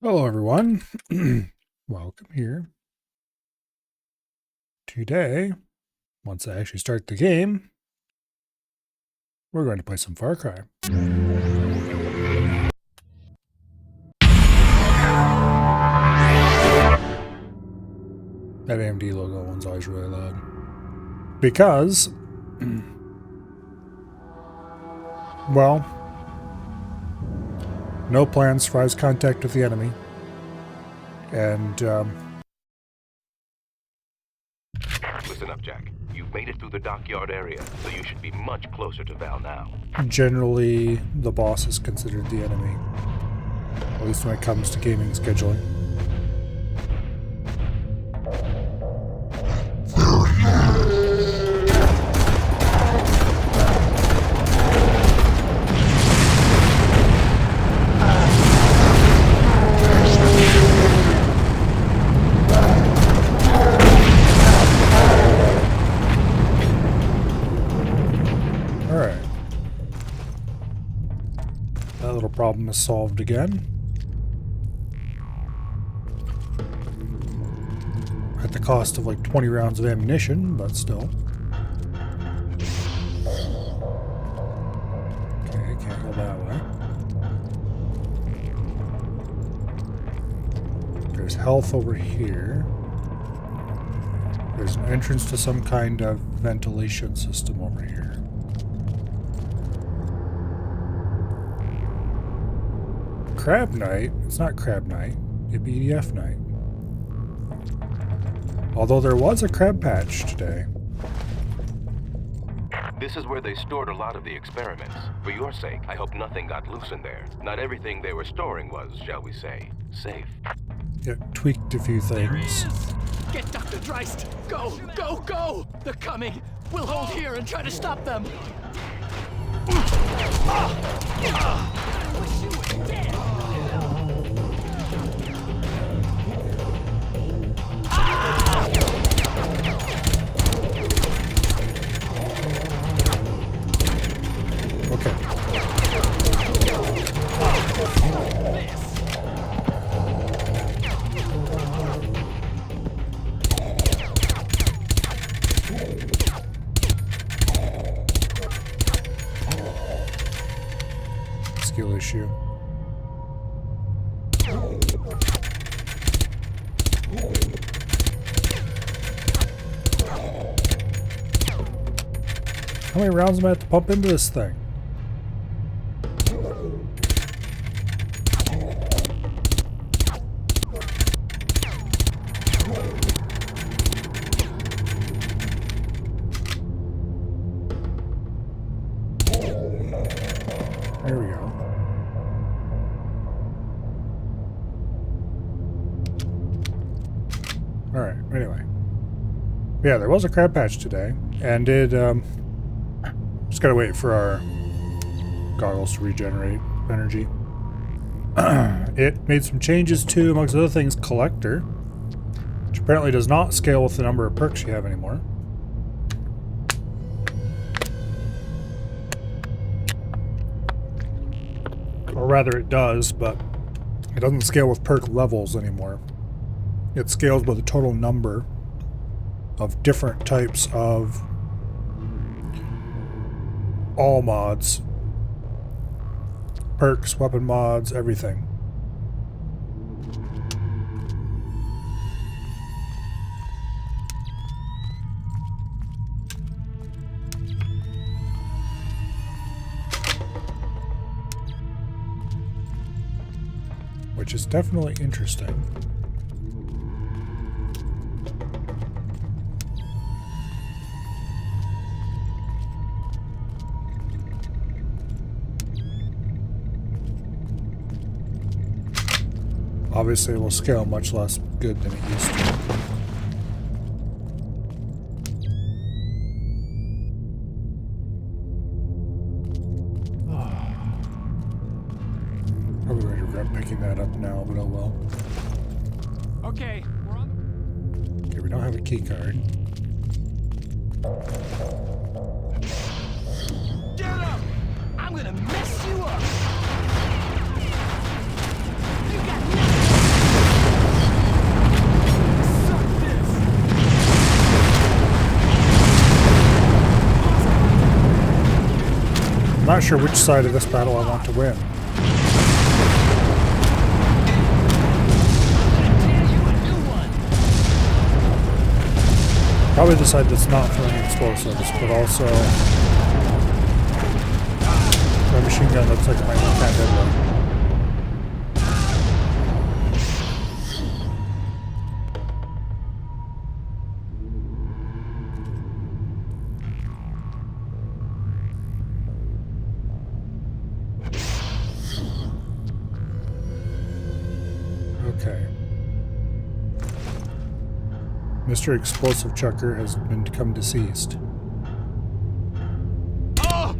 Hello, everyone. Welcome here. Today, once I actually start the game, we're going to play some Far Cry. That AMD logo one's always really loud. Because, well, no plans survives contact with the enemy. And, Listen up, Jack. You've made it through the dockyard area, so you should be much closer to Val now. generally, the boss is considered the enemy. At least when it comes to gaming scheduling. Problem is solved again. At the cost of like 20 rounds of ammunition, but still. Okay, can't go that way. There's health over here. There's an entrance to some kind of ventilation system over here. Crab Night? It's not Crab Night. It'd be EDF Night. Although there was a crab patch today. This is where they stored a lot of the experiments. For your sake, I hope nothing got loose in there. Not everything they were storing was, shall we say, safe. It tweaked a few things. Get Dr. Dreist! Go! Go! Go! They're coming! We'll hold here and try to stop them! I wish you were dead! Okay. Skill issue. How many rounds am I have to pump into this thing? There we go. Alright, anyway. Yeah, there was a crab patch today, and it, just gotta wait for our goggles to regenerate energy. It made some changes to, amongst other things, Collector, which apparently does not scale with the number of perks you have anymore. Or rather, it does, but it doesn't scale with perk levels anymore. It scales by the total number of different types of all mods. Perks, weapon mods, everything. Which is definitely interesting. Obviously, it will scale much less good than it used to. Probably going to regret picking that up now, but oh well. Okay, we're on. Okay, we don't have a key card. Get up! I'm gonna mess you up! You got nothing! not sure which side of this battle I want to win. Probably the side that's not throwing explosives, but also the machine gun looks like it might be kind of deadly. Okay. Mr. Explosive Chucker has become deceased. Oh!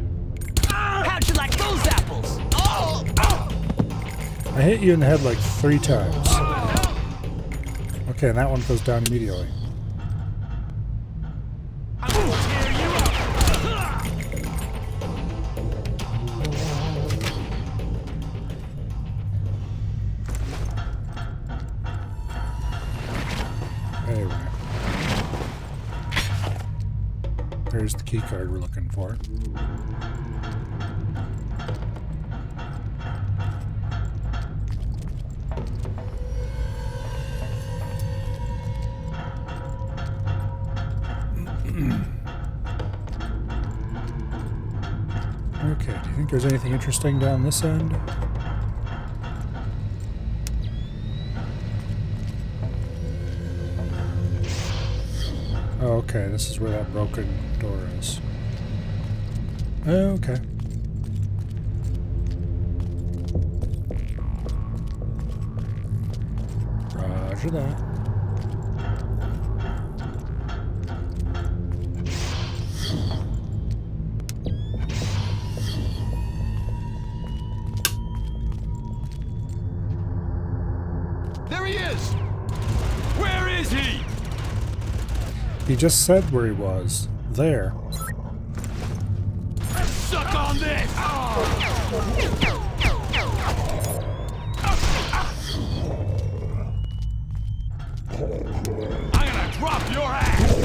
How'd you like those apples? Oh! I hit you in the head like 3 times. Okay, and that one goes down immediately. I will tear you up! Anyway. There's the key card we're looking for. Okay, do you think there's anything interesting down this end? Oh, okay, this is where that broken door is. Okay. Roger that. There he is! Where is he? He just said where he was. There. Suck on this! I'm gonna drop your ass!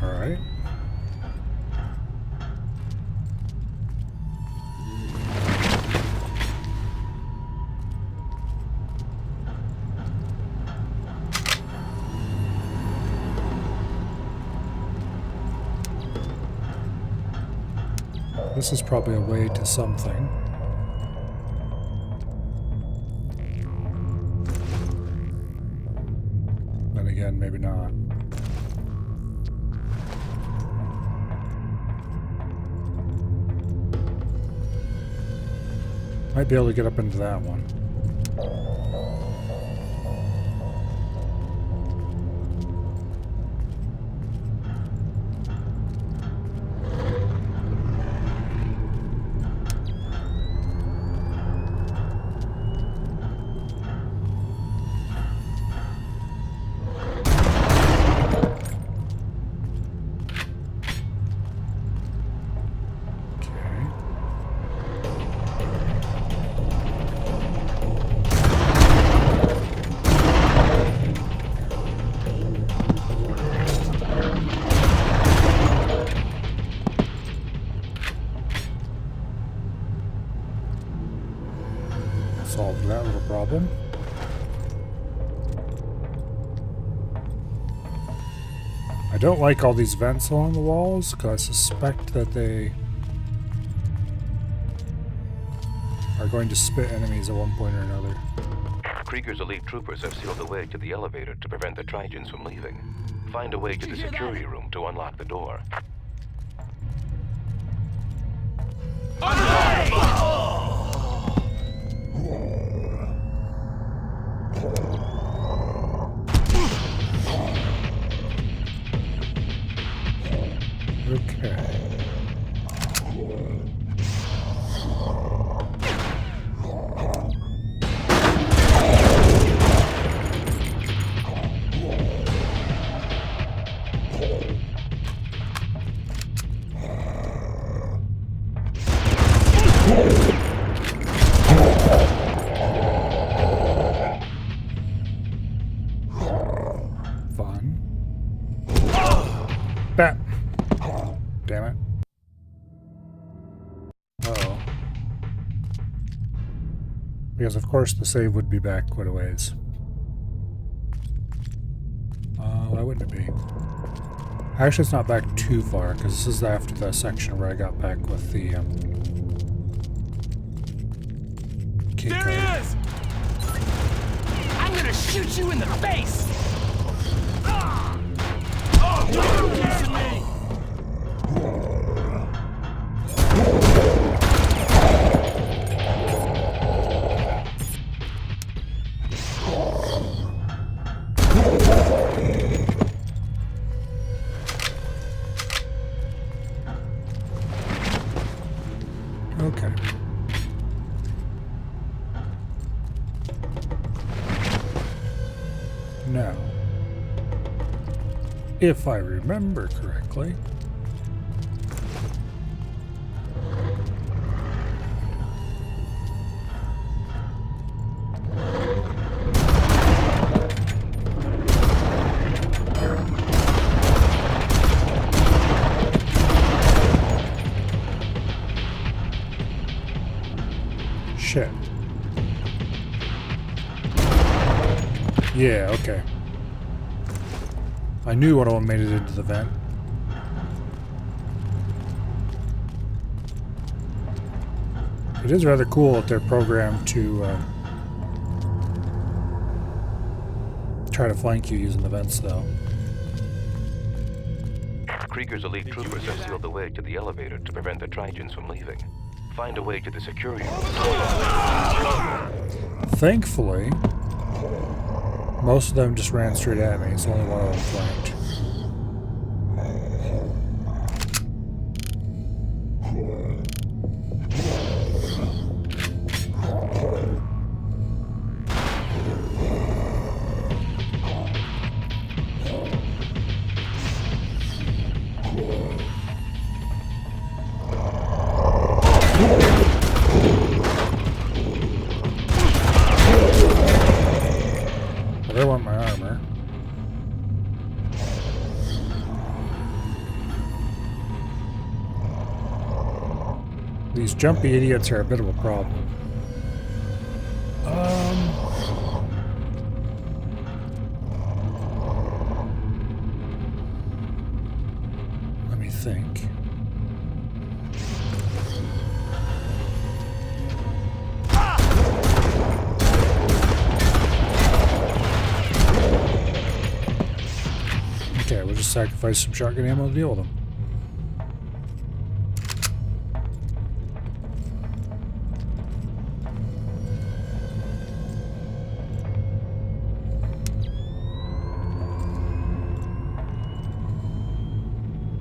Alright. This is probably a way to something. Then again, maybe not. Might be able to get up into that one. Solved that little problem. I don't like all these vents along the walls because I suspect that they are going to spit enemies at one point or another. Krieger's elite troopers have sealed the way to the elevator to prevent the Trigens from leaving. Find a way to the security room to unlock the door. Okay. Fun. Bat. Damn it. Uh-oh. Because of course the save would be back quite a ways. Why wouldn't it be? Actually, it's not back too far, because this is after the section where I got back with the key There card. he is! I'm gonna shoot you in the face! Oh, you're kissing me! Okay. Now, if I remember correctly, shit. Yeah, okay. I knew one of them made it into the vent. It is rather cool that they're programmed to try to flank you using the vents, though. Krieger's elite troopers have sealed the way to the elevator to prevent the Trigens from leaving. Find a way to the security room. Thankfully, most of them just ran straight at me, so only one of them flanked. They want my armor. These jumpy idiots are a bit of a problem. Let me think. Okay, we'll just sacrifice some shotgun ammo to deal with them.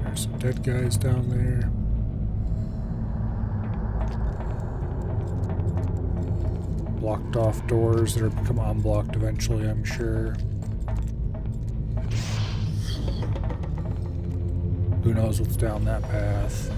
There's some dead guys down there. Blocked off doors that are become unblocked eventually, I'm sure. Who knows what's down that path?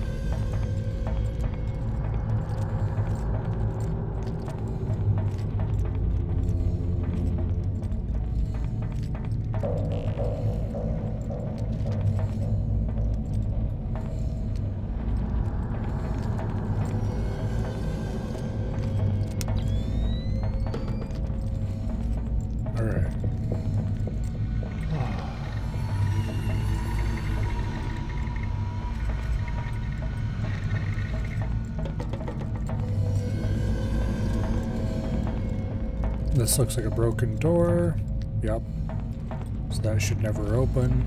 All right. This looks like a broken door. Yep. So that should never open.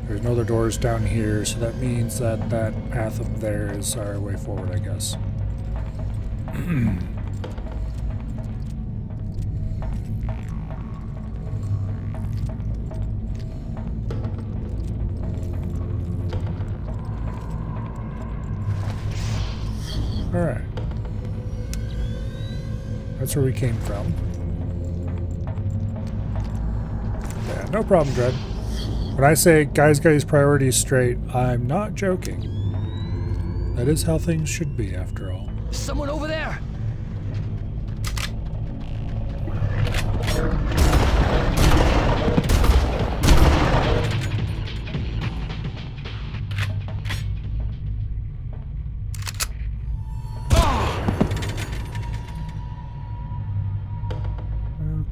There's no other doors down here, so that means that that path up there is our way forward, I guess. Alright. That's where we came from. Yeah, no problem, Dread. When I say guys got his priorities straight, I'm not joking. That is how things should be, after all. Someone over there!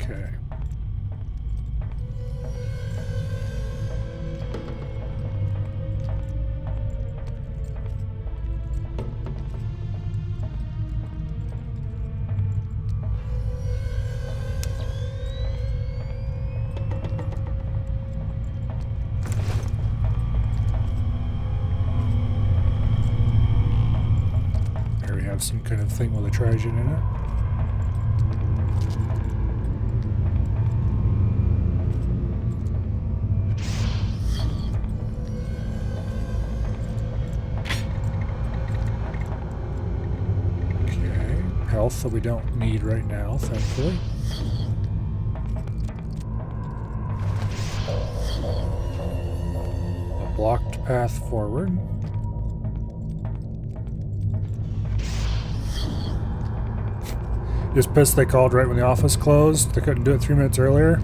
Okay. Here we have some kind of thing with a Trigen in it. Health that we don't need right now, thankfully. A blocked path forward. Just pissed they called right when the office closed. They couldn't do it 3 minutes earlier.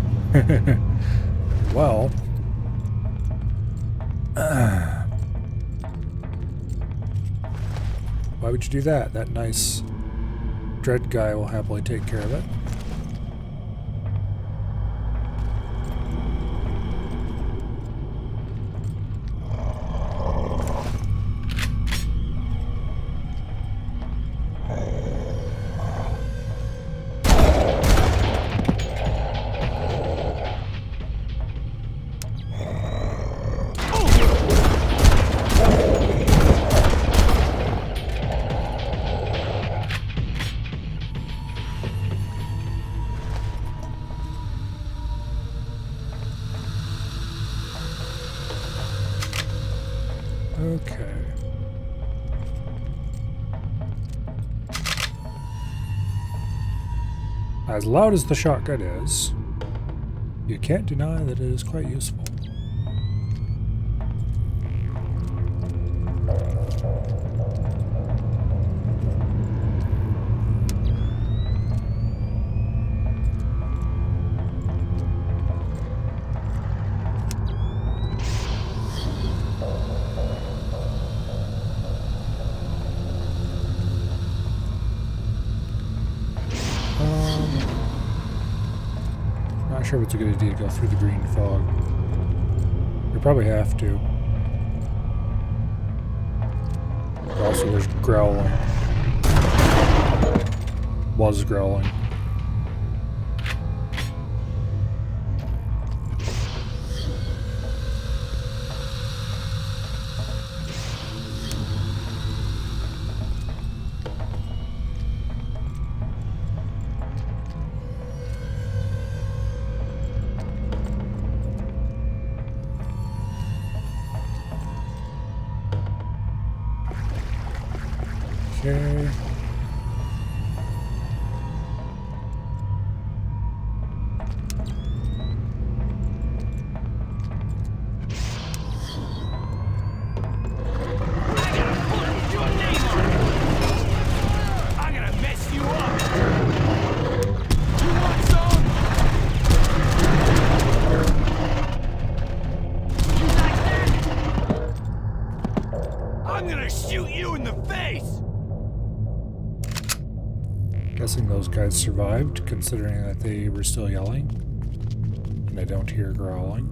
Well. Why would you do that? That nice Dread guy will happily take care of it. Okay. As loud as the shotgun is, you can't deny that it is quite useful. Not sure if it's a good idea to go through the green fog. We probably have to. But also, there's growling. Was growling. Okay. Guessing those guys survived, considering that they were still yelling. And I don't hear growling.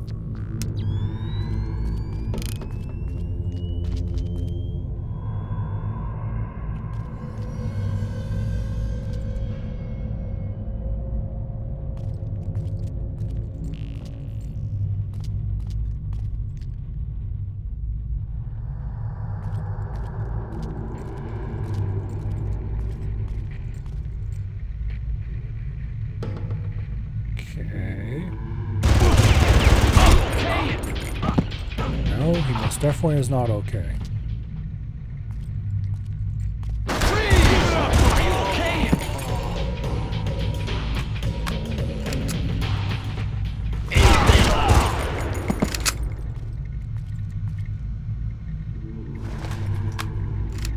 Okay. No, he most definitely is not okay.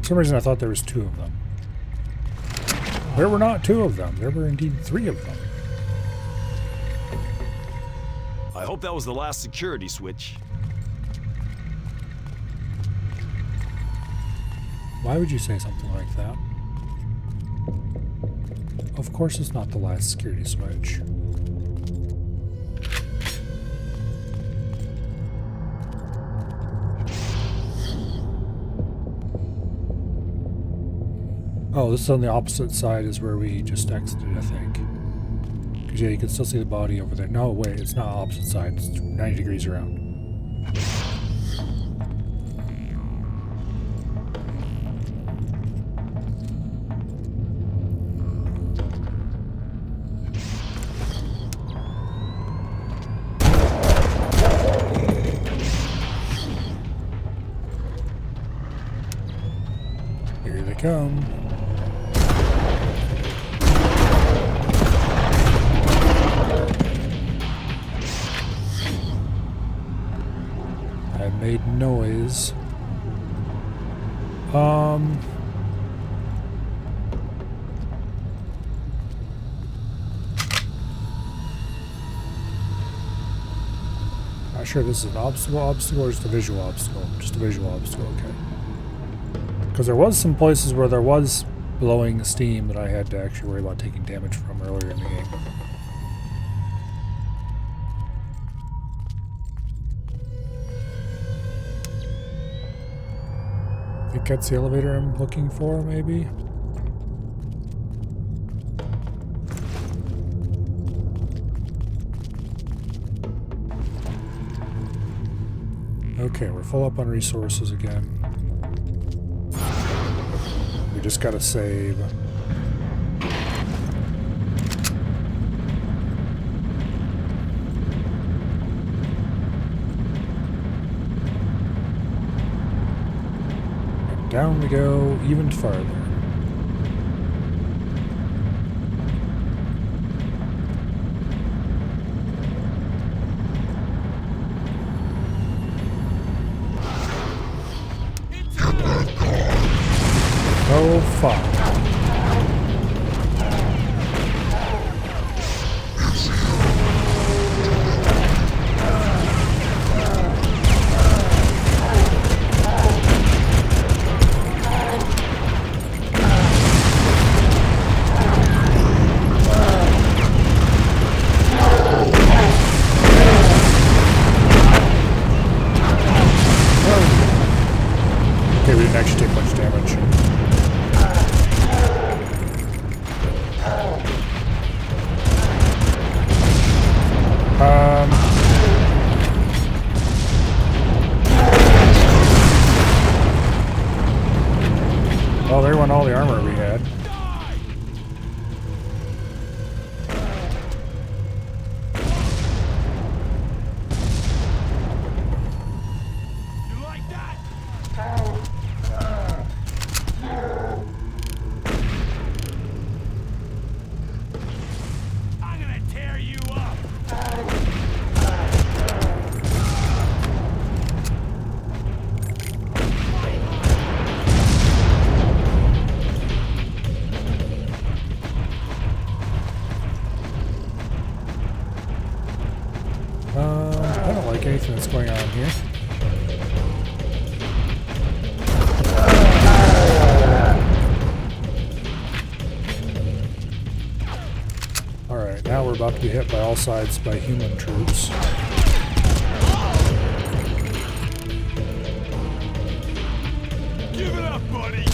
For some reason I thought there was two of them. There were not 2 of them. There were indeed 3 of them. I hope that was the last security switch. Why would you say something like that? Of course it's not the last security switch. Oh, this is on the opposite side is where we just exited, I think. Because yeah, you can still see the body over there. No, wait, it's not opposite side. It's 90 degrees around. Here they come. I made noise. Not sure this is an obstacle or just a visual obstacle. Just a visual obstacle, okay. Because there was some places where there was blowing steam that I had to actually worry about taking damage from earlier in the game. I think that's the elevator I'm looking for, maybe? Okay, we're full up on resources again. We just gotta save. And down we go even farther. Oh, fuck. Okay, we didn't actually take much damage. Well, there went all the armor we had. You like that? I'm gonna tear you up. I don't like anything that's going on here. Alright, now we're about to be hit by all sides by human troops. Give it up, buddy.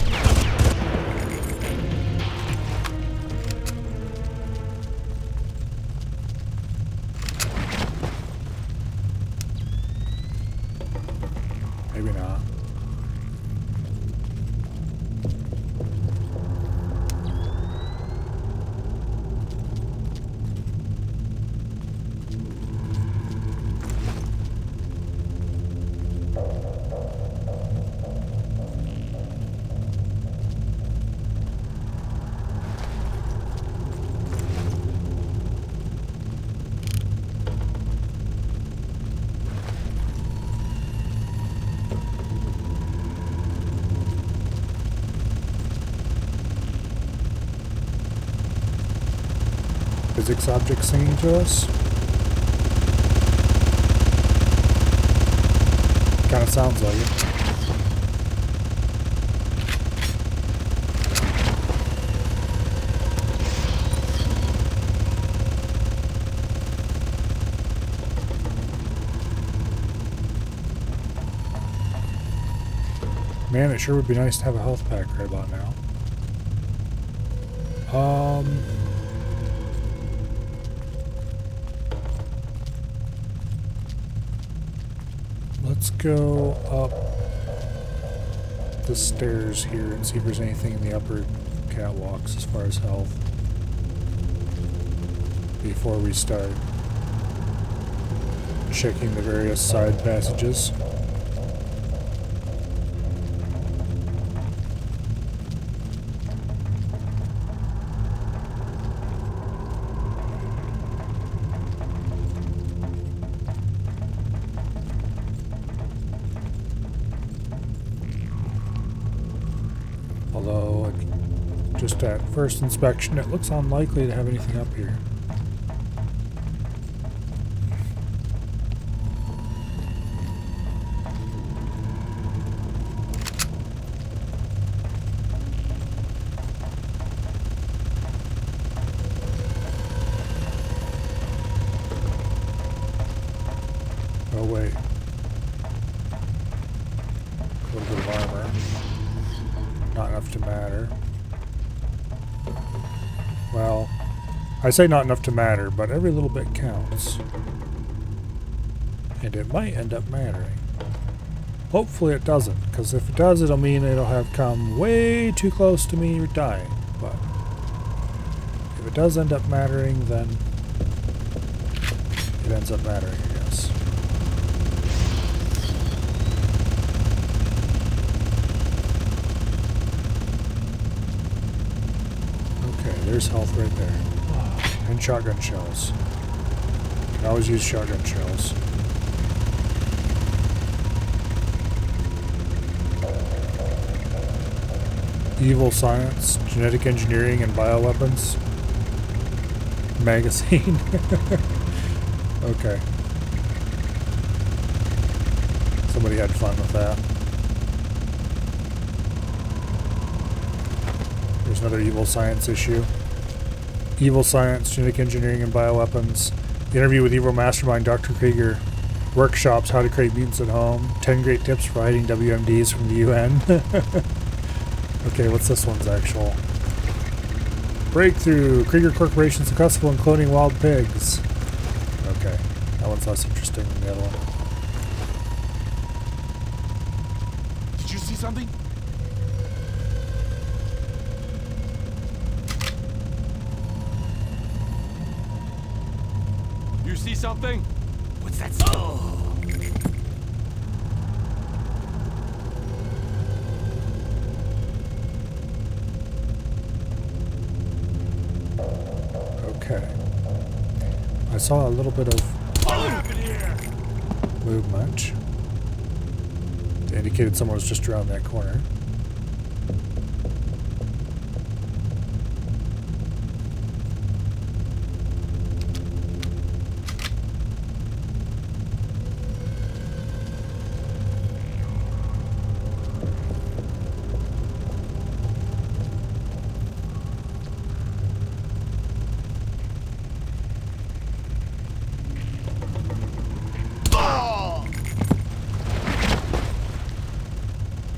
Maybe not. physics object singing to us. Kind of sounds like it. Man, it sure would be nice to have a health pack right about now. Let's go up the stairs here and see if there's anything in the upper catwalks as far as health before we start checking the various side passages. Although, just at first inspection, it looks unlikely to have anything up here. Oh wait. A little bit of armor. Not enough to matter. Well, I say not enough to matter, but every little bit counts. And it might end up mattering. Hopefully it doesn't, because if it does, it'll mean it'll have come way too close to me dying. But if it does end up mattering, then it ends up mattering, I guess. There's health right there. And shotgun shells. Can always use shotgun shells. Evil science, genetic engineering, and bioweapons. Magazine. Okay. Somebody had fun with that. There's another evil science issue. Evil science, genetic engineering, and bioweapons. The interview with evil mastermind Dr. Krieger. Workshops, how to create mutants at home. 10 great tips for hiding WMDs from the UN. Okay, what's this one's actual? Breakthrough. Krieger Corporation successful in cloning wild pigs. Okay, that one's less interesting than the other one. Did you see something? You see something? What's that? Oh. Okay. I saw a little bit of movement. It indicated someone was just around that corner.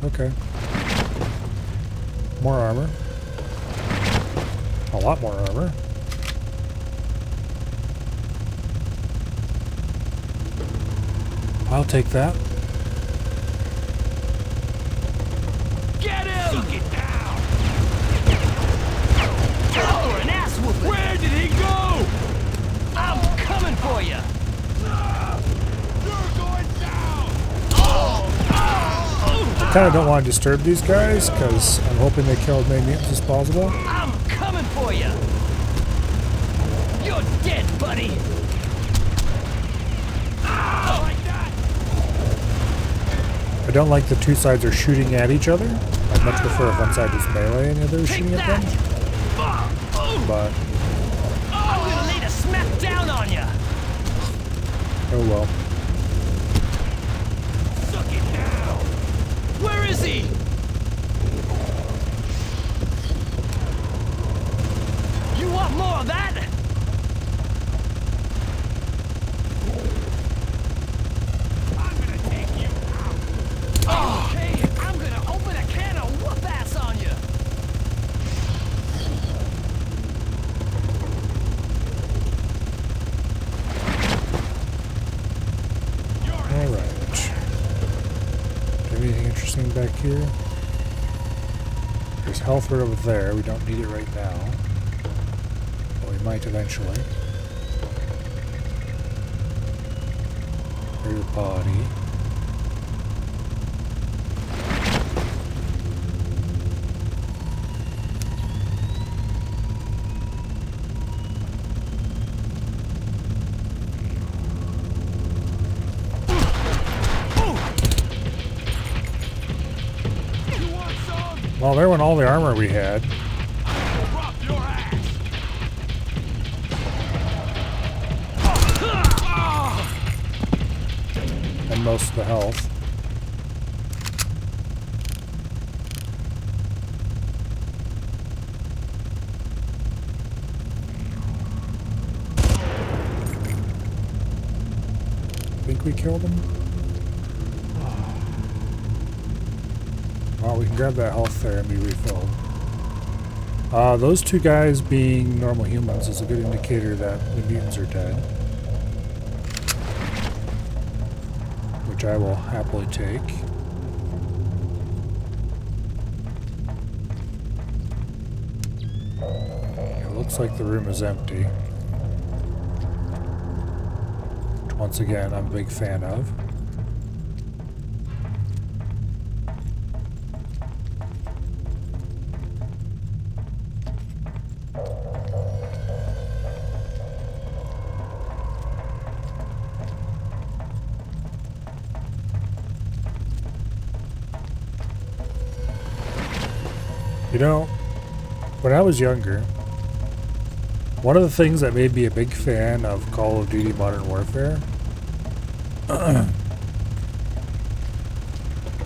Okay. More armor. A lot more armor. I'll take that. Get him! Suck it down! Oh, an ass whooping! Where did he go? I'm coming for you! You're going down! I kind of don't want to disturb these guys because I'm hoping they kill as many mutants as possible. I'm coming for you! You're dead, buddy! Like that! I don't like the two sides are shooting at each other. I'd much prefer if one side was melee and the other was Take shooting at that! them. But I'm gonna lay smack down on ya! Oh well. Suck it now! Where is he? You want more of that? I'm gonna take you out. Oh, okay, I'm gonna open a can of whoop ass on you! Alright. Do anything interesting back here? There's health right over there. We don't need it right now. But we might eventually. There's your body. You want some? Well, there went all the armor we had. Drop your ass. And most of the health. Think we killed him? Well, we can grab that health there and be refilled. Those two guys being normal humans is a good indicator that the mutants are dead. Which I will happily take. It looks like the room is empty. Which once again, I'm a big fan of. You know, when I was younger, one of the things that made me a big fan of Call of Duty Modern Warfare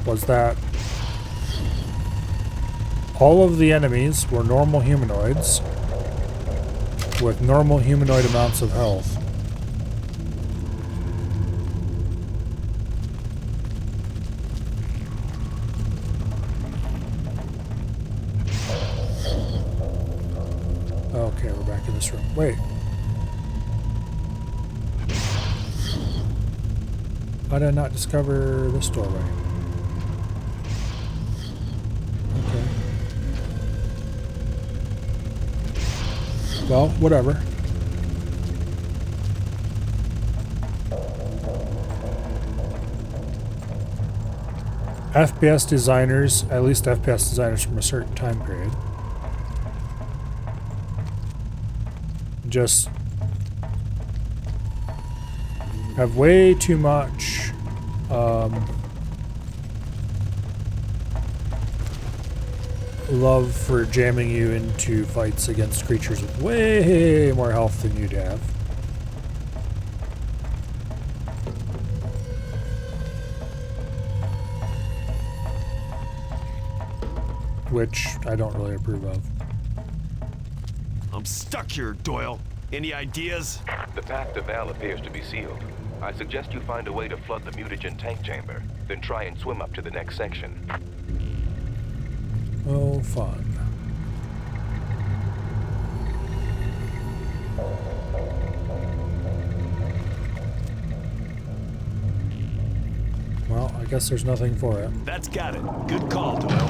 was that all of the enemies were normal humanoids with normal humanoid amounts of health. Okay, we're back in this room. Wait. How did I not discover this doorway? Okay. Well, whatever. FPS designers, at least FPS designers from a certain time period, just have way too much love for jamming you into fights against creatures with way more health than you'd have. Which I don't really approve of. I'm stuck here, Doyle. Any ideas? The path to Val appears to be sealed. I suggest you find a way to flood the mutagen tank chamber, then try and swim up to the next section. Oh, fun. Well, I guess there's nothing for it. That's got it. Good call, Doyle.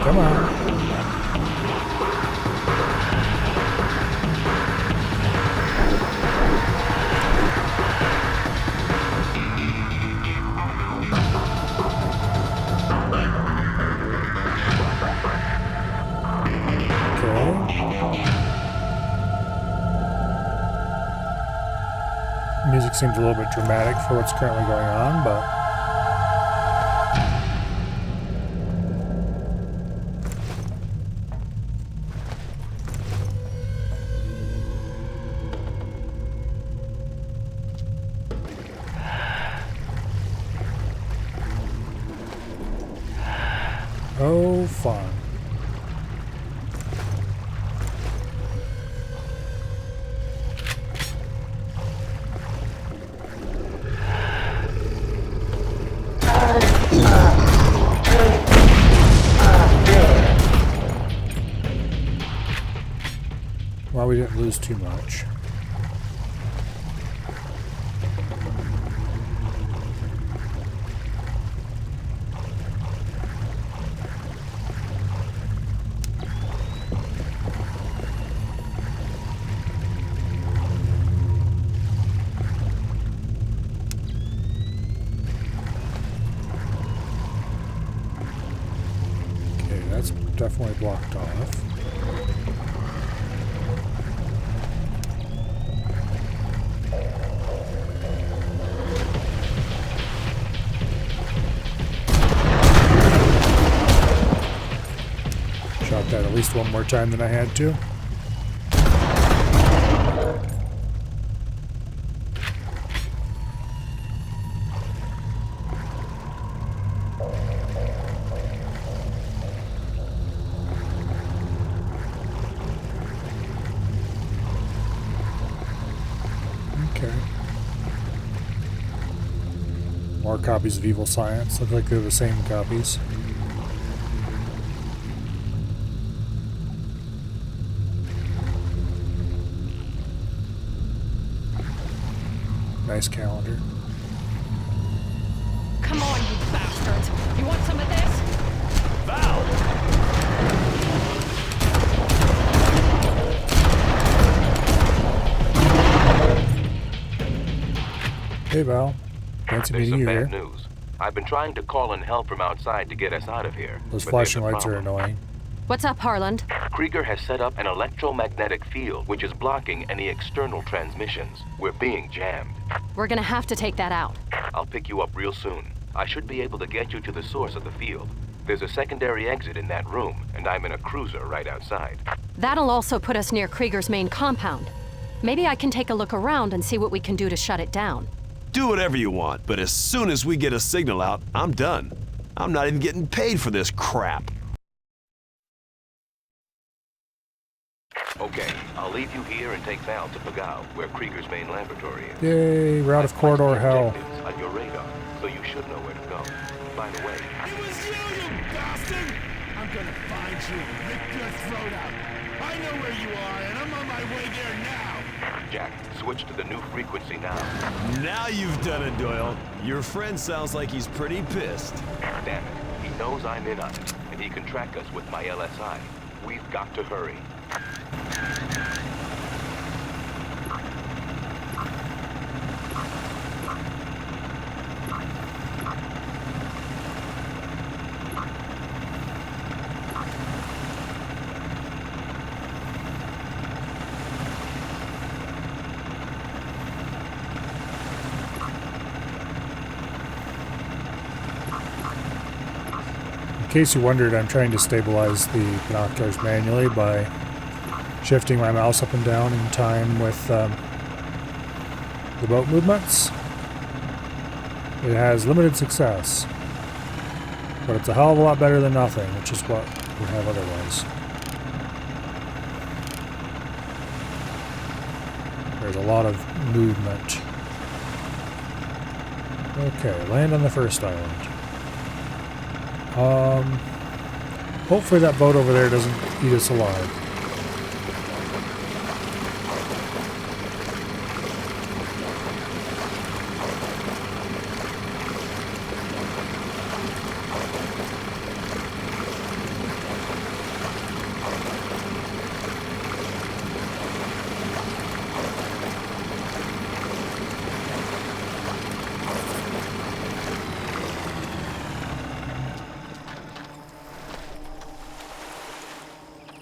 Come on. music seems a little bit dramatic for what's currently going on, but... Oh, fun. Well, we didn't lose too much. Okay, that's definitely blocked off. Shot that at least one more time than I had to. Okay. More copies of Evil Science. Look like they're the same copies. Nice calendar. Come on, you bastards! You want some of this? Val! Hey Val. Fancy There's meeting some you bad here. news. I've been trying to call in help from outside to get us out of here. Those but flashing there's a lights are problem. annoying. What's up, Harland? Krieger has set up an electromagnetic field which is blocking any external transmissions. We're being jammed. We're gonna have to take that out. I'll pick you up real soon. I should be able to get you to the source of the field. There's a secondary exit in that room, and I'm in a cruiser right outside. That'll also put us near Krieger's main compound. Maybe I can take a look around and see what we can do to shut it down. Do whatever you want, but as soon as we get a signal out, I'm done. I'm not even getting paid for this crap. Okay, I'll leave you here and take Val to Pagao, where Krieger's main laboratory is. Yay, we're out of I've corridor placed the hell. objectives on your radar, so you should know where to go. By the way, It was you bastard! I'm gonna find you and rip your throat out. I know where you are, and I'm on my way there now. Jack, switch to the new frequency now. Now you've done it, Doyle. Your friend sounds like he's pretty pissed. Damn it, he knows I'm in on it, and he can track us with my LSI. We've got to hurry. In case you wondered, I'm trying to stabilize the binoculars manually by shifting my mouse up and down in time with the boat movements. It has limited success, but it's a hell of a lot better than nothing, which is what we have otherwise. There's a lot of movement. Okay, land on the first island. Hopefully that boat over there doesn't eat us alive.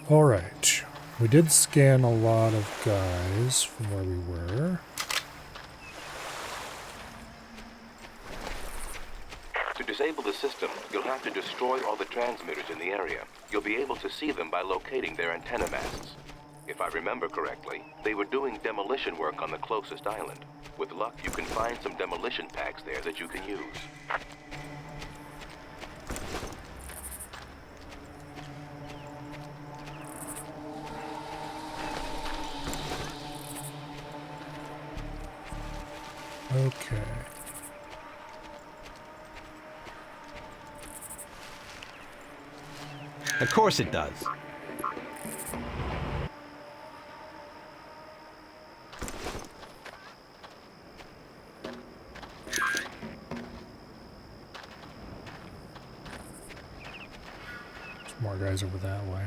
Alright, we did scan a lot of guys from where we were. disable the system, you'll have to destroy all the transmitters in the area. You'll be able to see them by locating their antenna masts. If I remember correctly, they were doing demolition work on the closest island. With luck, you can find some demolition packs there that you can use. Okay. Of course it does. There's more guys over that way.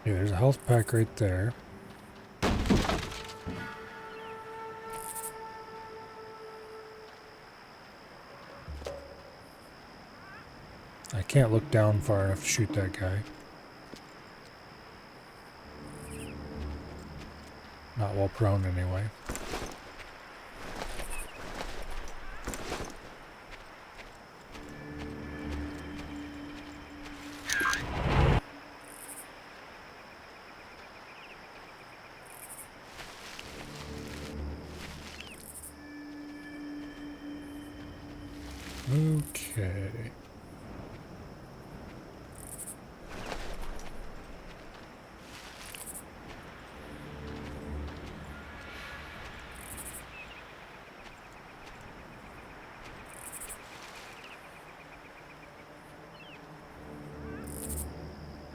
Yeah, there's a health pack right there. I can't look down far enough to shoot that guy. Not while prone anyway. Okay.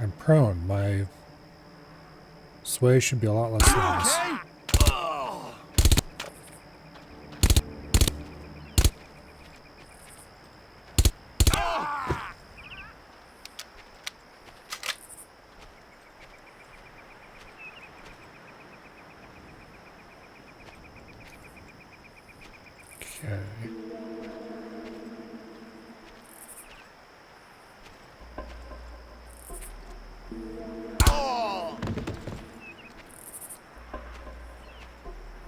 I'm prone. My sway should be a lot less than this. Okay? Okay.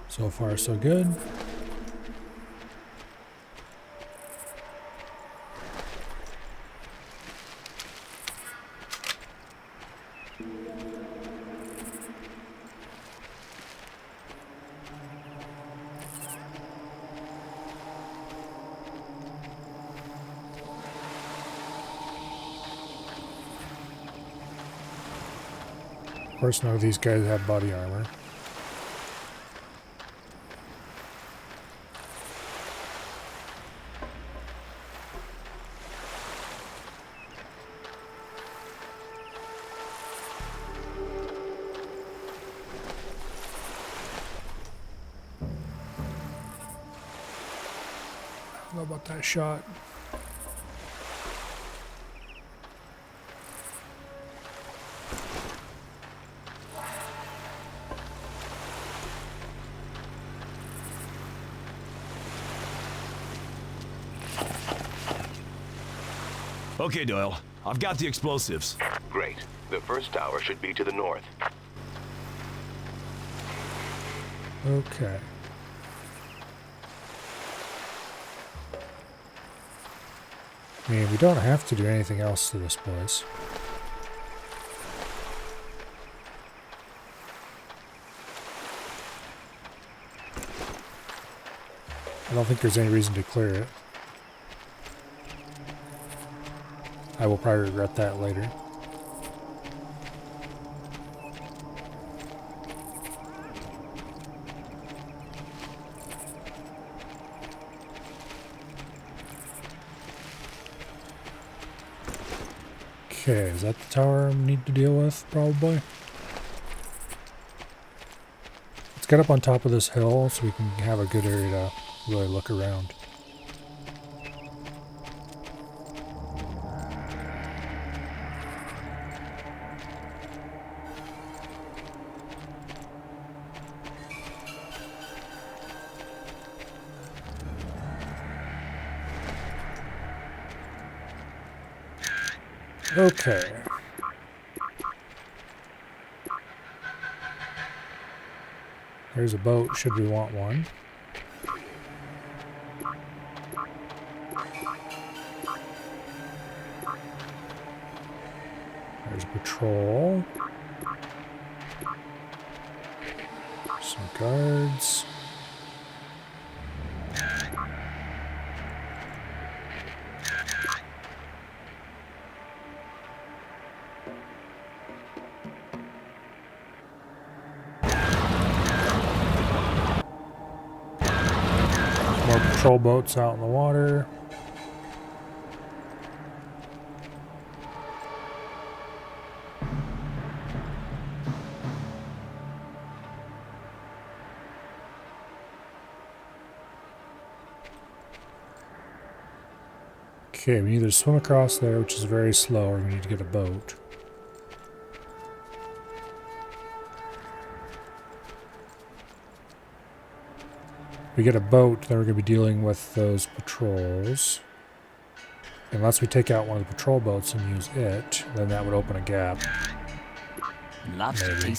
So far, so good. Of course, none of these guys have body armor. I don't know about that shot. Okay, Doyle. I've got the explosives. Great. The first tower should be to the north. Okay. I mean, we don't have to do anything else to this place. I don't think there's any reason to clear it. I will probably regret that later. Okay, is that the tower I need to deal with? Probably. Let's get up on top of this hill so we can have a good area to really look around. Okay. There's a boat, should we want one. There's a patrol. Some guards. More patrol boats out in the water. Okay, we need to swim across there, which is very slow, or we need to get a boat. If we get a boat, then we're going to be dealing with those patrols. Unless we take out one of the patrol boats and use it, then that would open a gap. Maybe.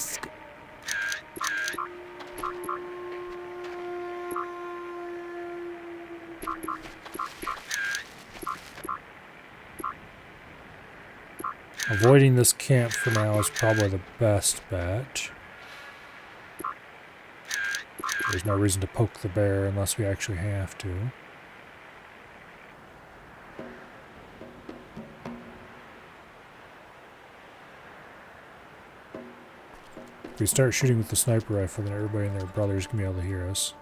Avoiding this camp for now is probably the best bet. There's no reason to poke the bear unless we actually have to. If we start shooting with the sniper rifle, then everybody and their brothers can be able to hear us.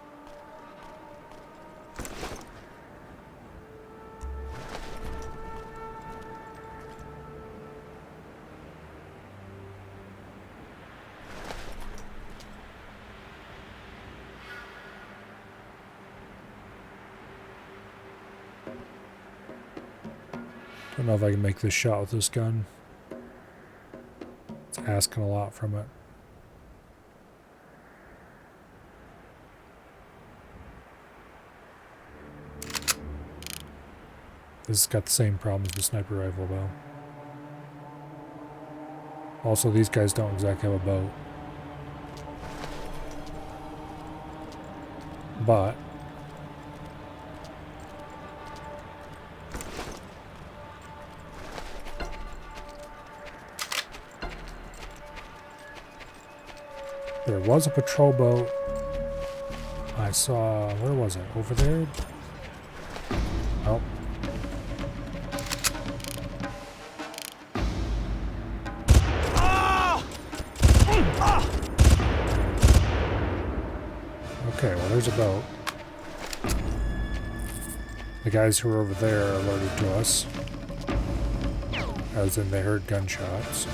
Don't know if I can make this shot with this gun. It's asking a lot from it. This has got the same problem as the sniper rifle, though. Also, these guys don't exactly have a boat. But there was a patrol boat I saw. Where was it? Over there? Oh. Okay, well, there's a boat. The guys who were over there are alerted to us, as in they heard gunshots.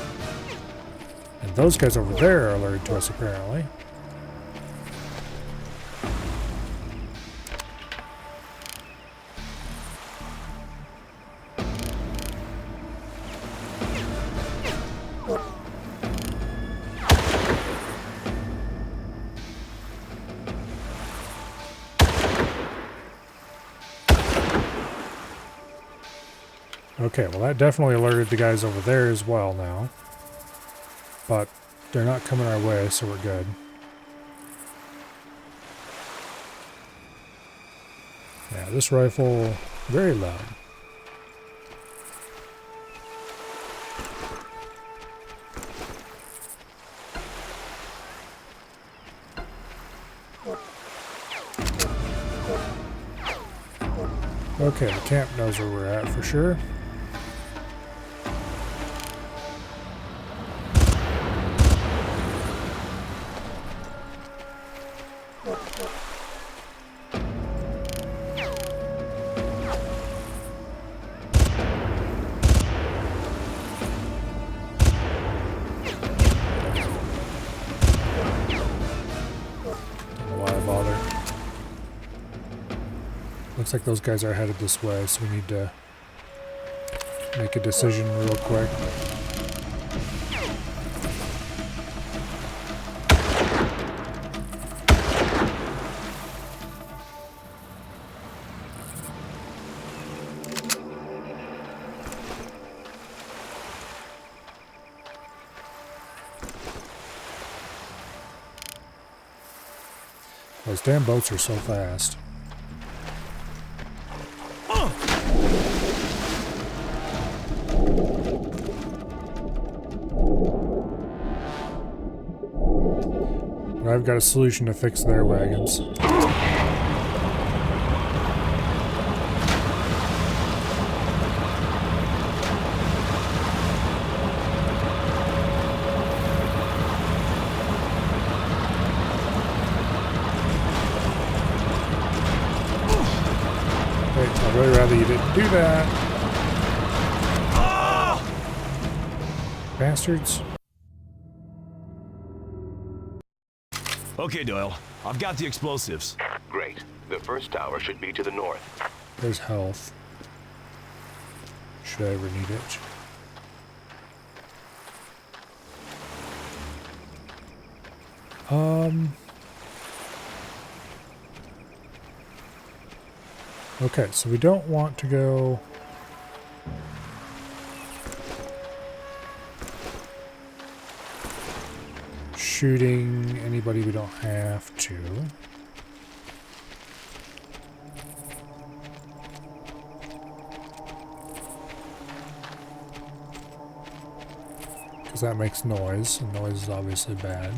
And those guys over there are alerted to us, apparently. Okay, well that definitely alerted the guys over there as well now. But they're not coming our way, so we're good. Yeah, this rifle, very loud. Okay, the camp knows where we're at for sure. Looks like those guys are headed this way, so we need to make a decision real quick. Those damn boats are so fast. But I've got a solution to fix their wagons. I'd really rather you didn't do that. Bastards. Okay, Doyle. I've got the explosives. Great. The first tower should be to the north. There's health. Should I ever need it? Okay, so we don't want to go... shooting anybody we don't have to. Because that makes noise, and noise is obviously bad.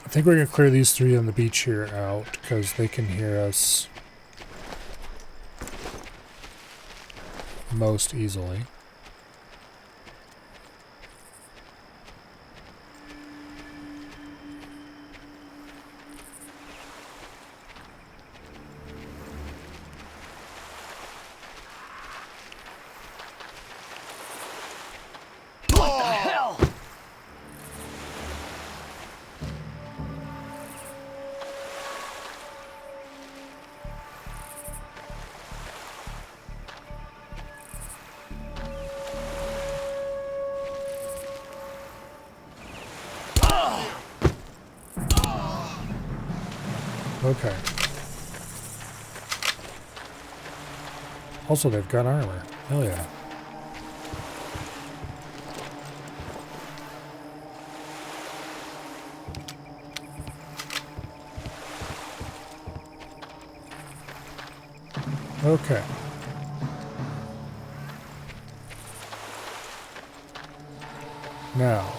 I think we're going to clear these three on the beach here out, because they can hear us most easily. Okay. Also, they've got armor. Hell yeah. Okay. Now.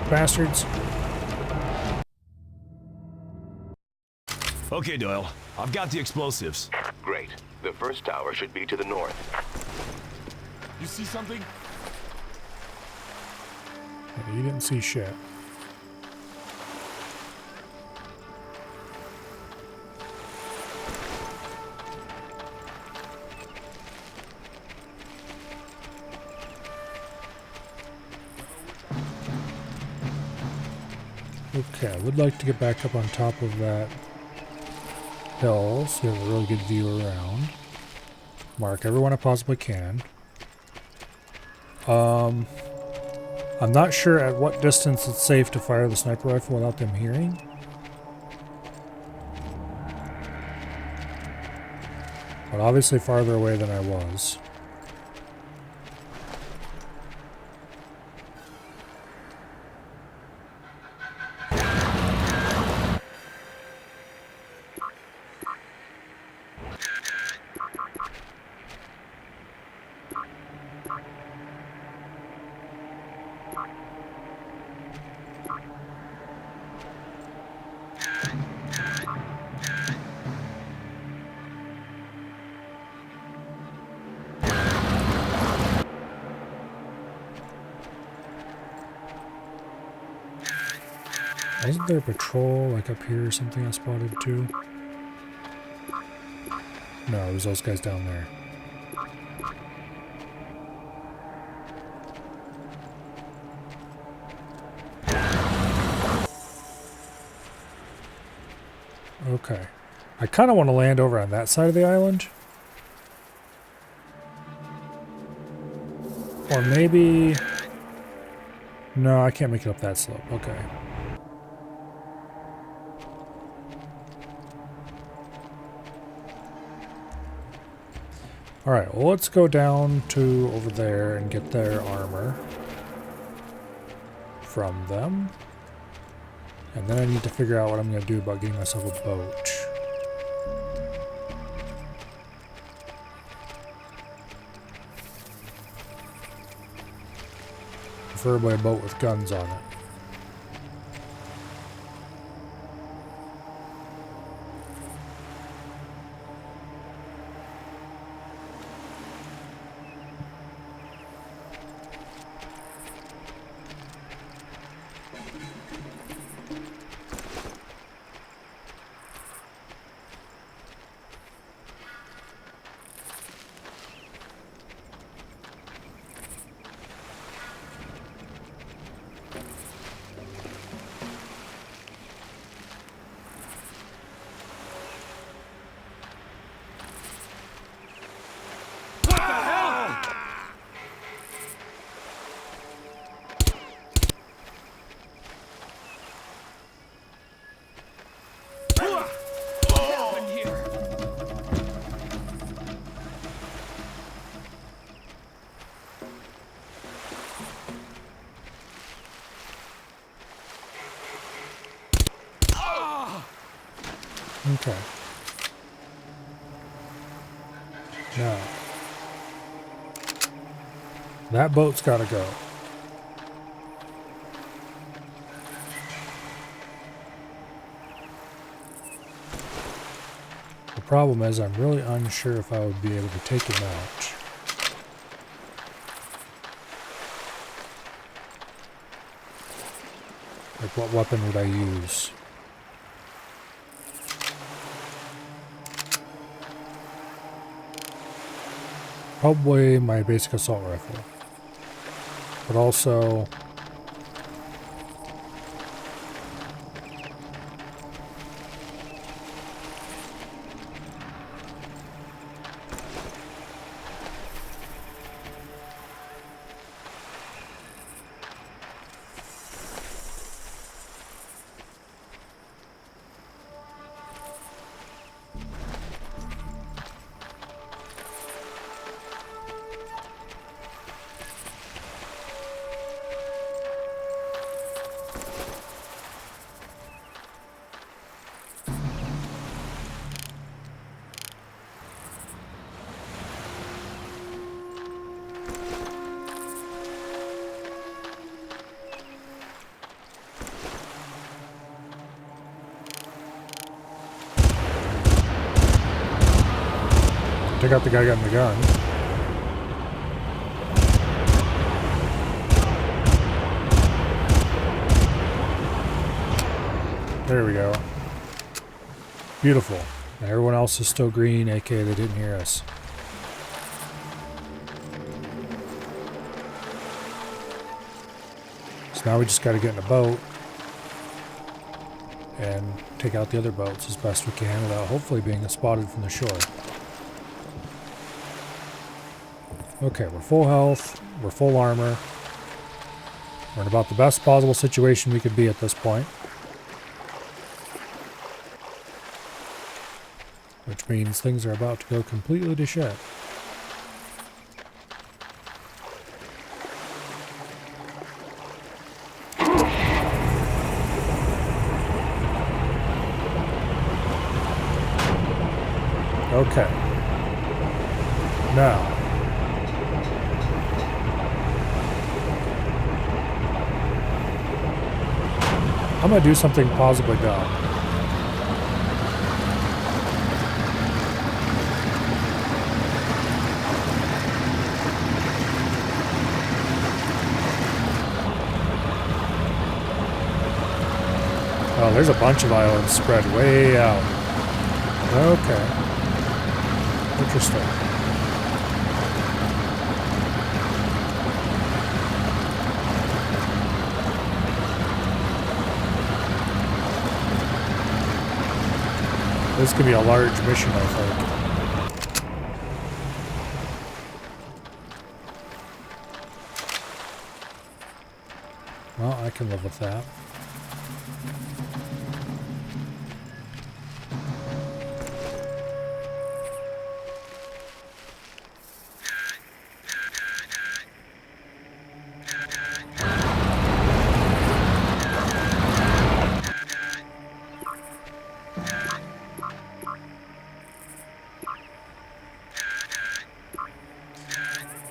Bastards. Okay, Doyle. I've got the explosives. Great. The first tower should be to the north. You see something? You didn't see shit. Okay, I would like to get back up on top of that hill so we have a really good view around. Mark everyone I possibly can. I'm not sure at what distance it's safe to fire the sniper rifle without them hearing. But obviously farther away than I was. Wasn't there a patrol like up here or something I spotted too? No, it was those guys down there. Okay. I kind of want to land over on that side of the island. Or maybe... No, I can't make it up that slope. Okay. Alright, well let's go down to over there and get their armor from them. And then I need to figure out what I'm going to do about getting myself a boat. Preferably a boat with guns on it. Okay. Now, that boat's got to go. The problem is I'm really unsure if I would be able to take him out. Like, what weapon would I use? Probably my basic assault rifle. But also... Take out the guy getting the gun. There we go. Beautiful. And everyone else is still green, aka they didn't hear us. So now we just gotta get in a boat and take out the other boats as best we can without hopefully being spotted from the shore. Okay, we're full health, we're full armor. We're in about the best possible situation we could be at this point. Which means things are about to go completely to shit. Okay. Now. I'm going to do something possibly dumb. Oh, there's a bunch of islands spread way out. Okay. Interesting. This could be a large mission, I think. Well, I can live with that.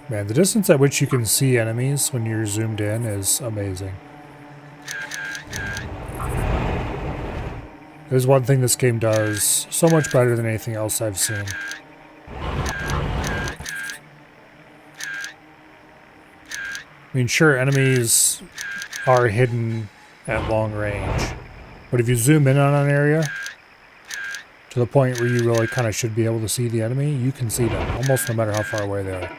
Man, the distance at which you can see enemies when you're zoomed in is amazing. There's one thing this game does so much better than anything else I've seen. I mean, sure, enemies are hidden at long range, but if you zoom in on an area to the point where you really kind of should be able to see the enemy, you can see them almost no matter how far away they are.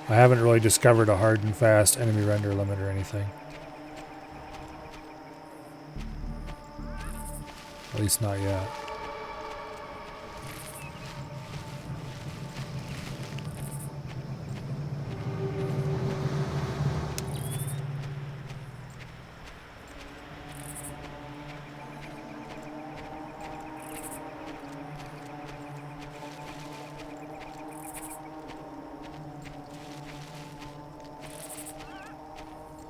I haven't really discovered a hard and fast enemy render limit or anything. At least not yet.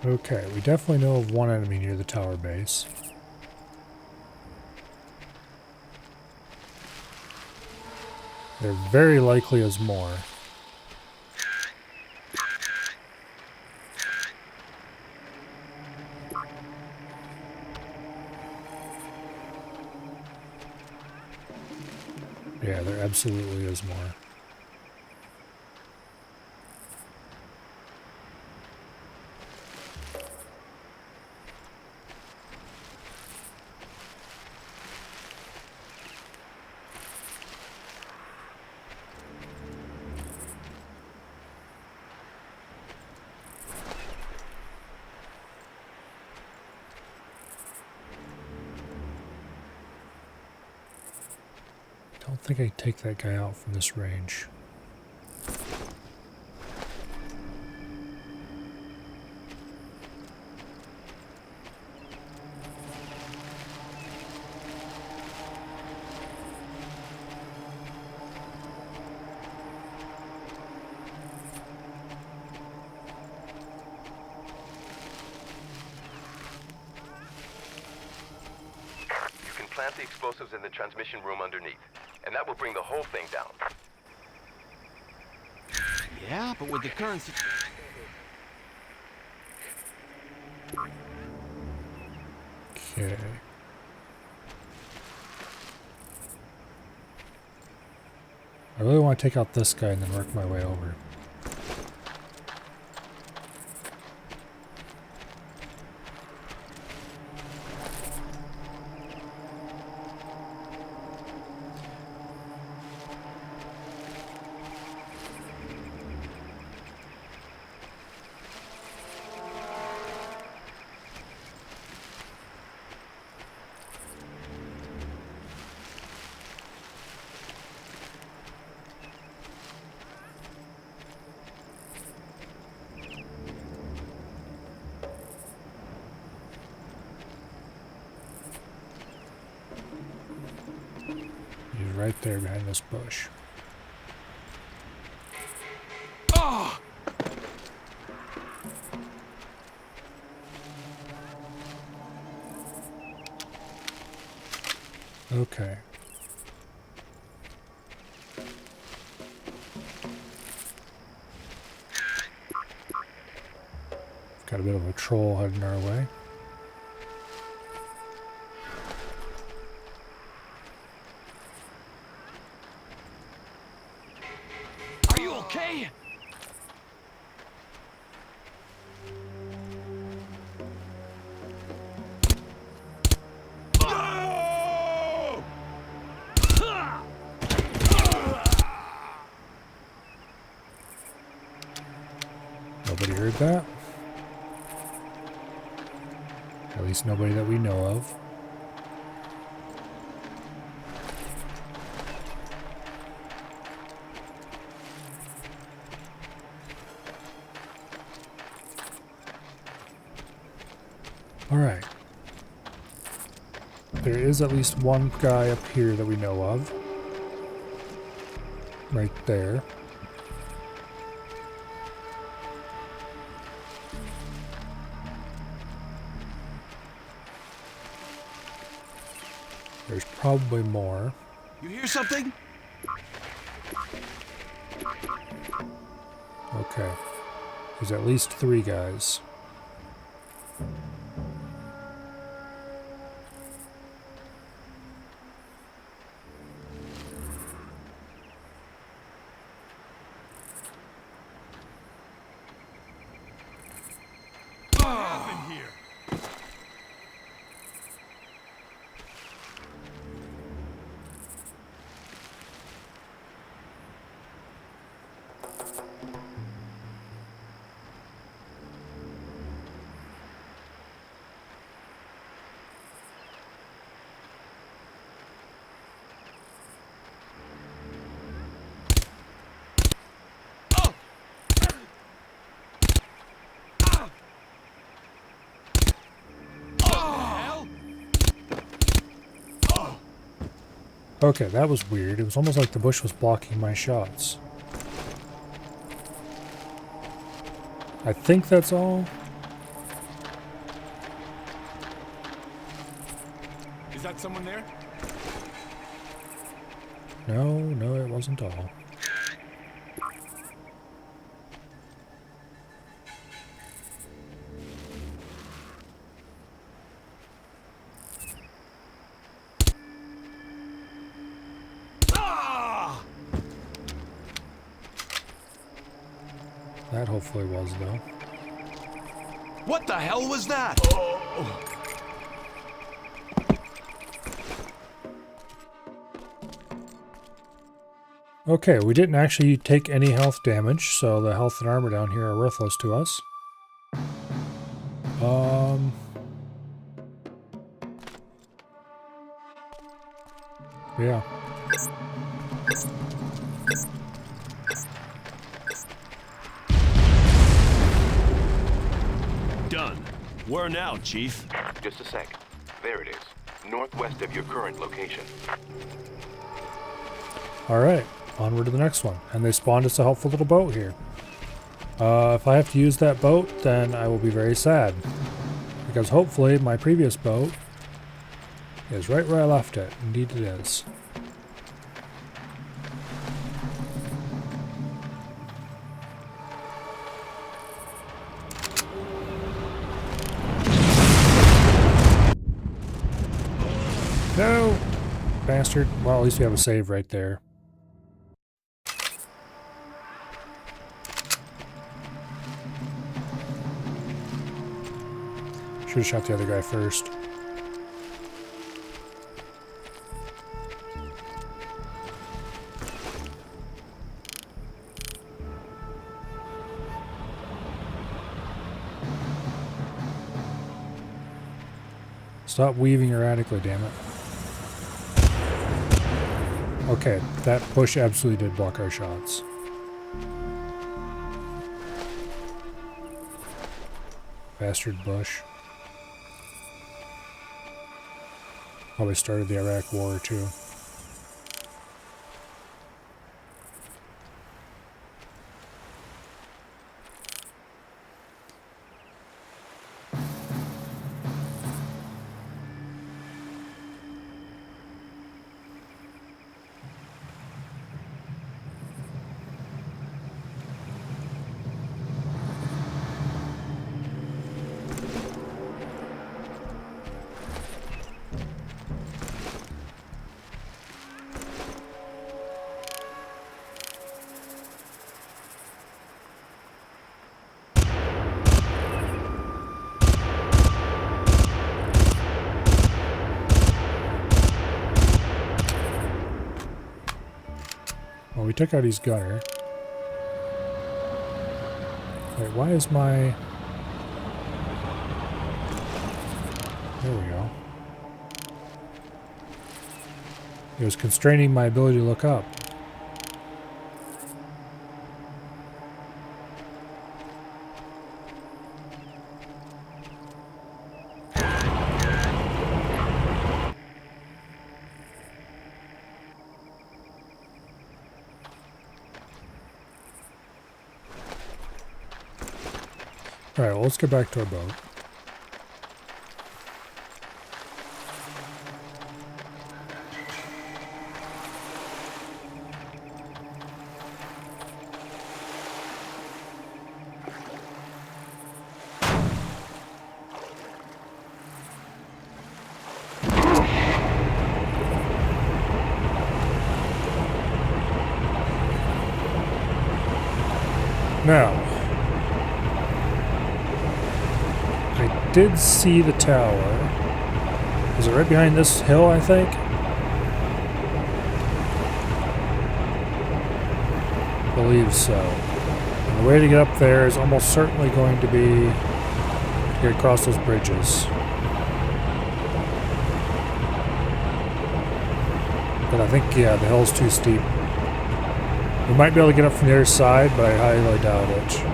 Okay, we definitely know of one enemy near the tower base. There very likely is more. Yeah, there absolutely is more. I don't think I can take that guy out from this range. You can plant the explosives in the transmission room underneath, and that will bring the whole thing down. Yeah, but with the current Okay. I really want to take out this guy and then work my way over. He's right there behind this bush. Okay. Got a bit of a troll heading our way. Are you okay? Nobody heard that. At least nobody that we know of. Alright. There is at least one guy up here that we know of. Right there. There's probably more. You hear something? Okay. There's at least 3 guys. Okay, that was weird. It was almost like the bush was blocking my shots. I think that's all. Is that someone there? No, it wasn't all. That hopefully was, though. What the hell was that? Okay, we didn't actually take any health damage, so the health and armor down here are worthless to us. Yeah. Done. Where now, Chief? Just a sec. There it is. Northwest of your current location. Alright, onward to the next one. And they spawned us a helpful little boat here. If I have to use that boat, then I will be very sad. Because hopefully my previous boat is right where I left it. Indeed it is. No! Bastard. Well, at least we have a save right there. Should have shot the other guy first. Stop weaving erratically, damn it. Okay, that push absolutely did block our shots. Bastard bush. Probably started the Iraq War too. Well, we took out his gunner. Wait, why is my... There we go. It was constraining my ability to look up. Alright, well, let's get back to our boat. Now, I did see the tower. Is it right behind this hill, I think? I believe so. And the way to get up there is almost certainly going to be to get across those bridges. But I think, yeah, the hill's too steep. We might be able to get up from the other side, but I highly doubt it.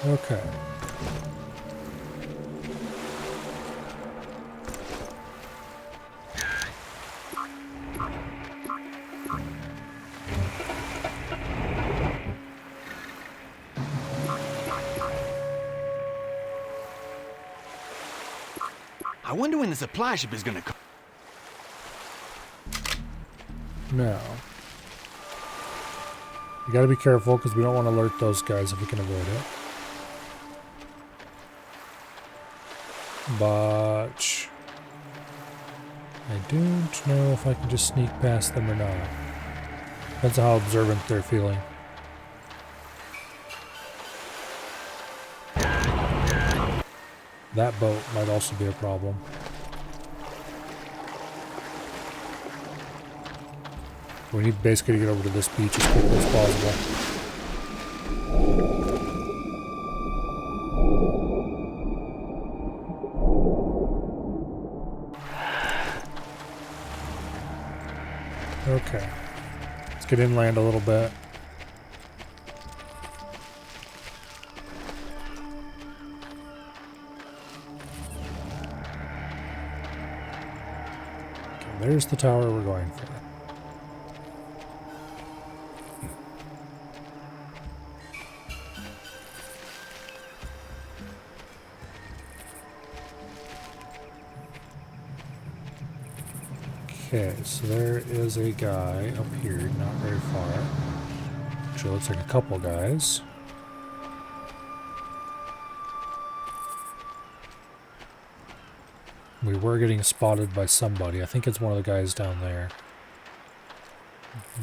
Okay. I wonder when the supply ship is gonna come. Now, you gotta be careful because we don't want to alert those guys if we can avoid it. But I don't know if I can just sneak past them or not. Depends on how observant they're feeling. That boat might also be a problem. We need basically to get over to this beach as quickly as possible. Okay. Let's get inland a little bit. There's the tower we're going for. Okay, so there is a guy up here, not very far. Actually, looks like a couple guys. We were getting spotted by somebody. I think it's one of the guys down there.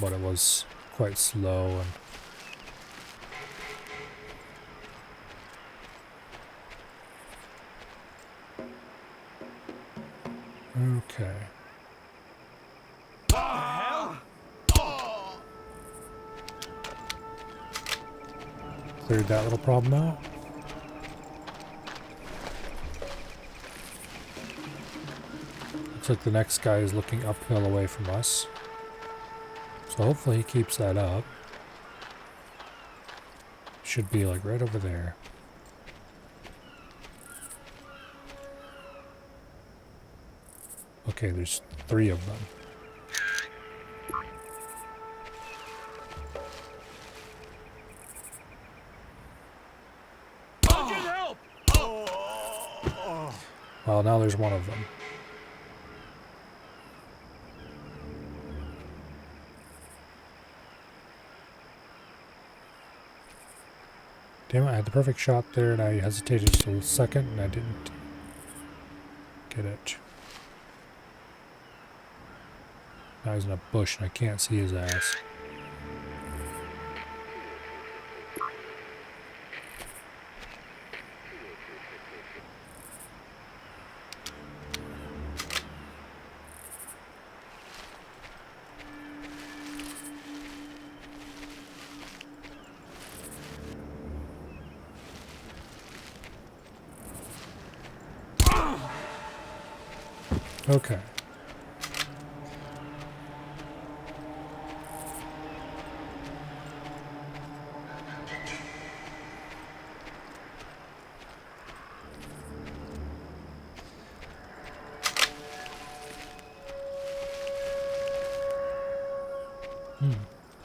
But it was quite slow and... Okay. Cleared that little problem out. Looks like the next guy is looking uphill away from us. So hopefully he keeps that up. Should be like right over there. Okay, there's 3 of them. Well, now there's one of them. Damn it, I had the perfect shot there and I hesitated just a second and I didn't get it. Now he's in a bush and I can't see his ass. Okay.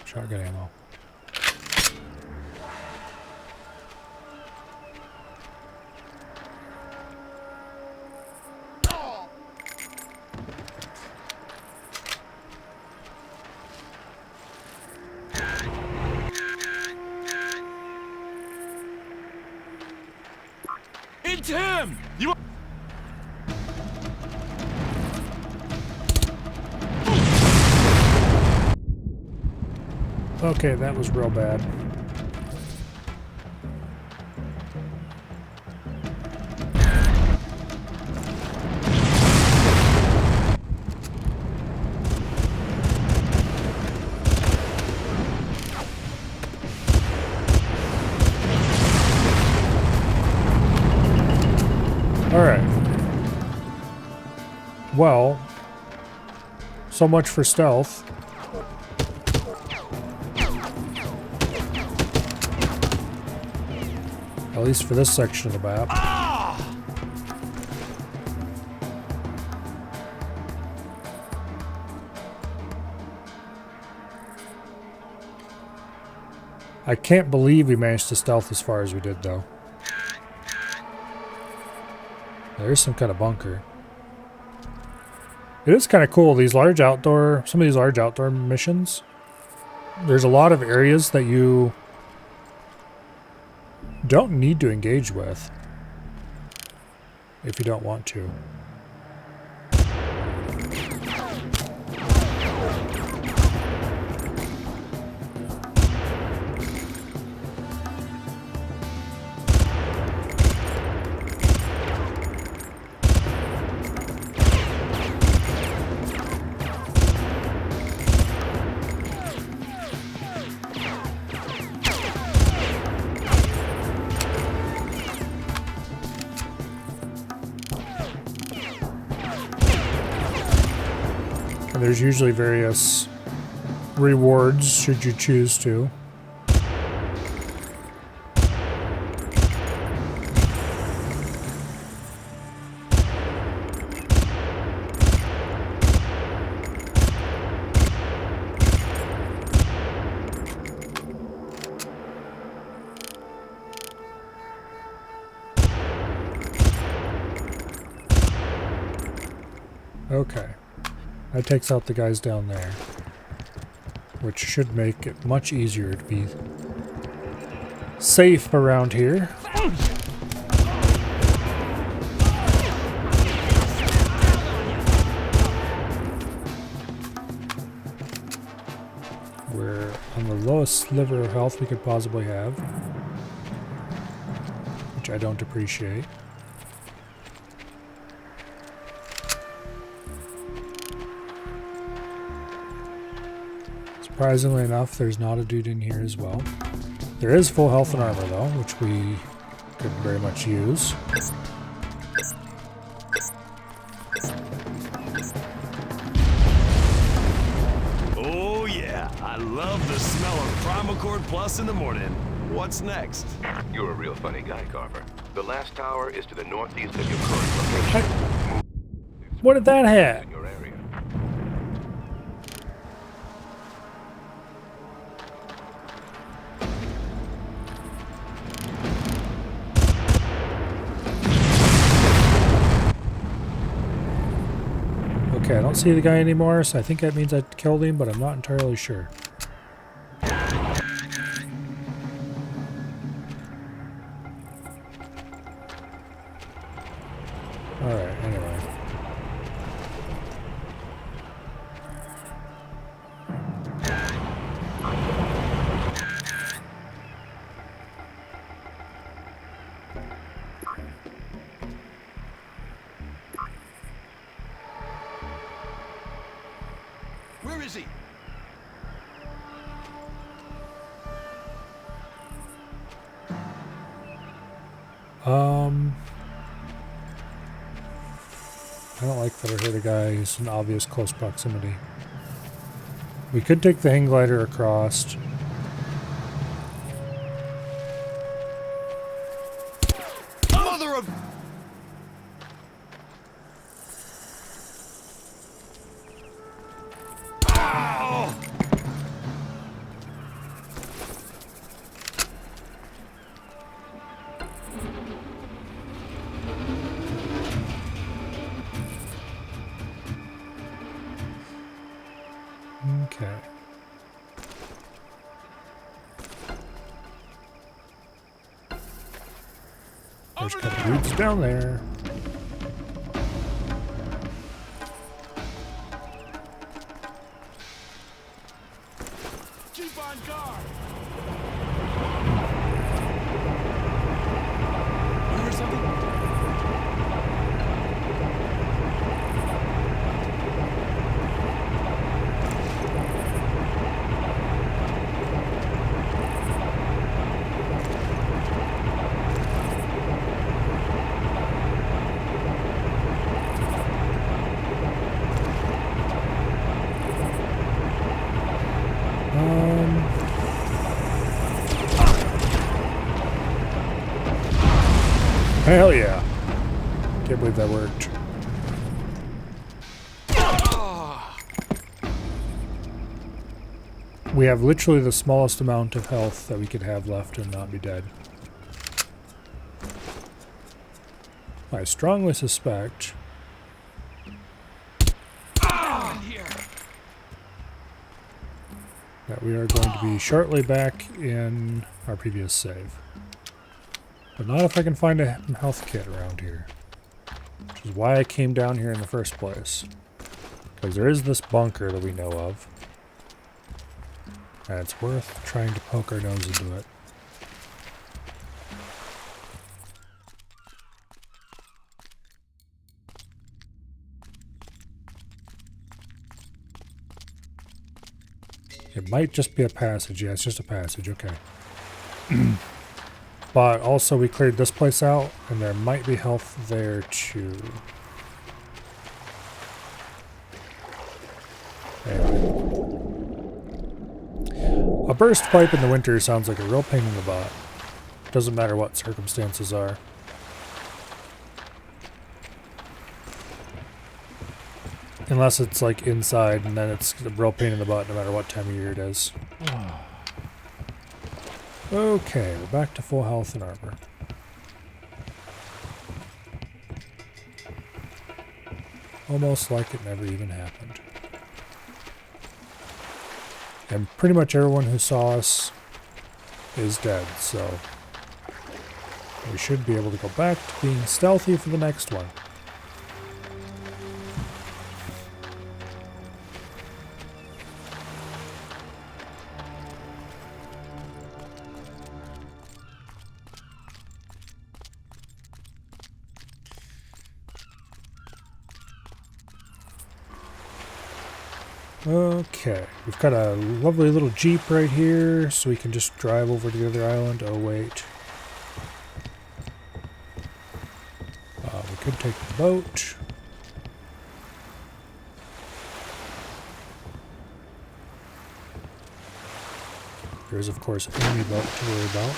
Shotgun ammo. It's him! You Okay, that was real bad. Alright. Well, so much for stealth. At least for this section of the map. I can't believe we managed to stealth as far as we did, though. There's some kind of bunker. It is kind of cool, some of these large outdoor missions. There's a lot of areas that you don't need to engage with if you don't want to. And there's usually various rewards should you choose to. Okay. That takes out the guys down there, which should make it much easier to be safe around here. We're on the lowest sliver of health we could possibly have, which I don't appreciate. Surprisingly enough, there's not a dude in here as well. There is full health and armor though, which we could very much use. Oh yeah, I love the smell of Primal Cord Plus in the morning. What's next? You're a real funny guy, Carver. The last tower is to the northeast of your current location. What did that have? In your area. Okay, I don't see the guy anymore, so I think that means I killed him, but I'm not entirely sure. Alright, anyway. Where is he? I don't like that I hurt a guy who's in obvious close proximity. We could take the hang glider across. Mother of... Ow! Okay. There's a couple dudes down there. Keep on guard. You heard something? Hell yeah. Can't believe that worked. We have literally the smallest amount of health that we could have left and not be dead. I strongly suspect that we are going to be shortly back in our previous save. But not if I can find a health kit around here. Which is why I came down here in the first place. Because there is this bunker that we know of. And it's worth trying to poke our nose into it. It might just be a passage. Yeah, it's just a passage. Okay. But also we cleared this place out, and there might be health there too. Anyway. A burst pipe in the winter sounds like a real pain in the butt. Doesn't matter what circumstances are. Unless it's like inside, and then it's a real pain in the butt no matter what time of year it is. Okay, we're back to full health and armor. Almost like it never even happened. And pretty much everyone who saw us is dead, so we should be able to go back to being stealthy for the next one. Okay, we've got a lovely little Jeep right here, so we can just drive over to the other island. Oh, wait. We could take the boat. There's, of course, an enemy boat to worry about.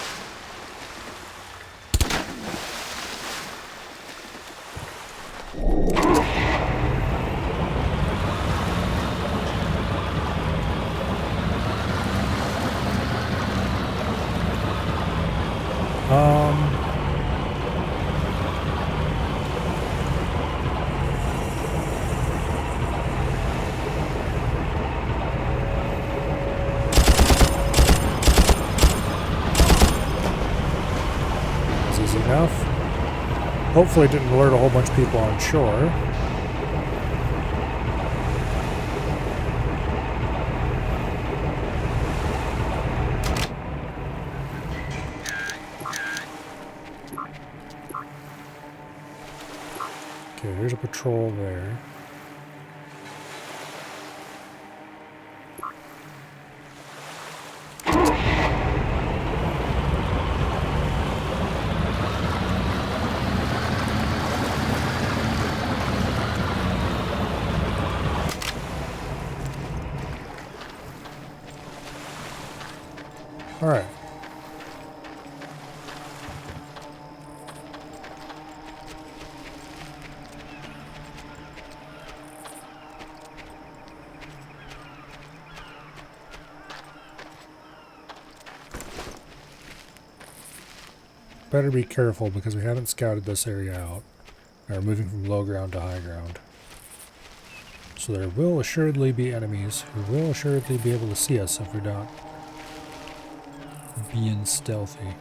Easy enough. Hopefully it didn't alert a whole bunch of people on shore. Okay, there's a patrol there. Alright. Better be careful because we haven't scouted this area out. We're moving from low ground to high ground. So there will assuredly be enemies who will assuredly be able to see us if we're not being stealthy.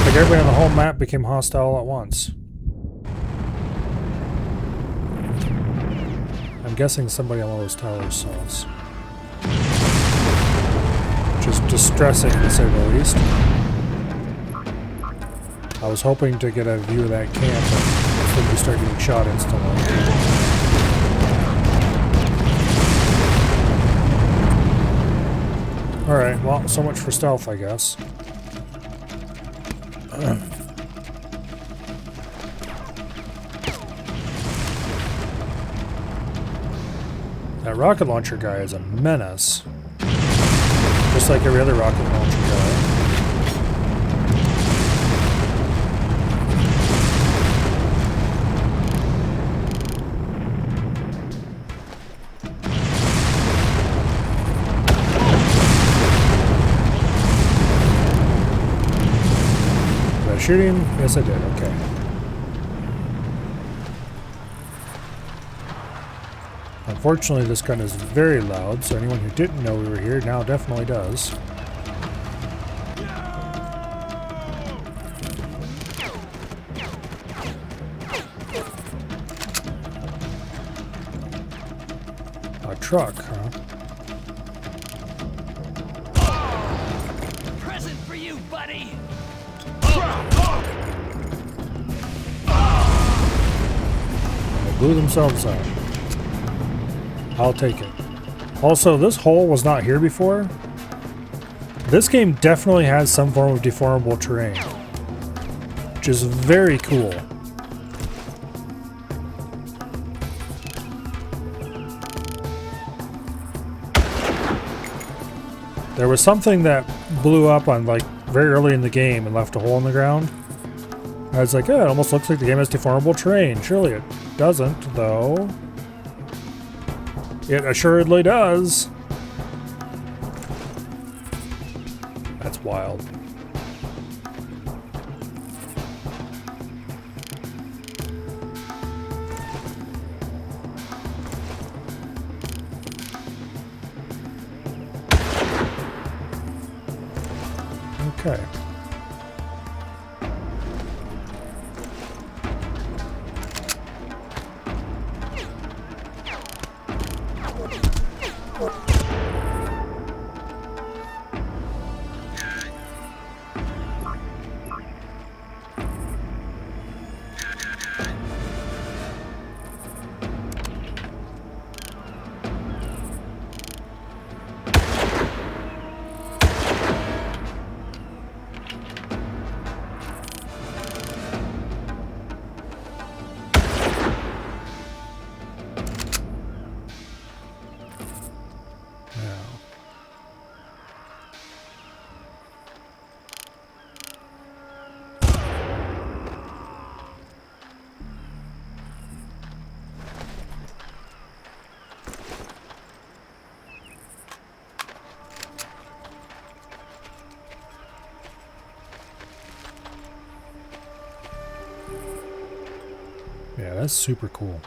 Like everybody on the whole map became hostile at once. I'm guessing somebody on one of those towers saw us. Which is distressing to say the least. I was hoping to get a view of that camp, but instead we start getting shot instantly. Alright, well, so much for stealth, I guess. That rocket launcher guy is a menace. Just like every other rocket launcher guy. Did I shoot him? Yes, I did. Okay. Unfortunately, this gun is very loud, so anyone who didn't know we were here now definitely does. A truck, huh? Present for you, buddy. They blew themselves up. I'll take it. Also, this hole was not here before. This game definitely has some form of deformable terrain, which is very cool. There was something that blew up on like very early in the game and left a hole in the ground. I was like, oh, it almost looks like the game has deformable terrain. Surely it doesn't, though. It assuredly does. That's wild. Okay. Yeah, that's super cool.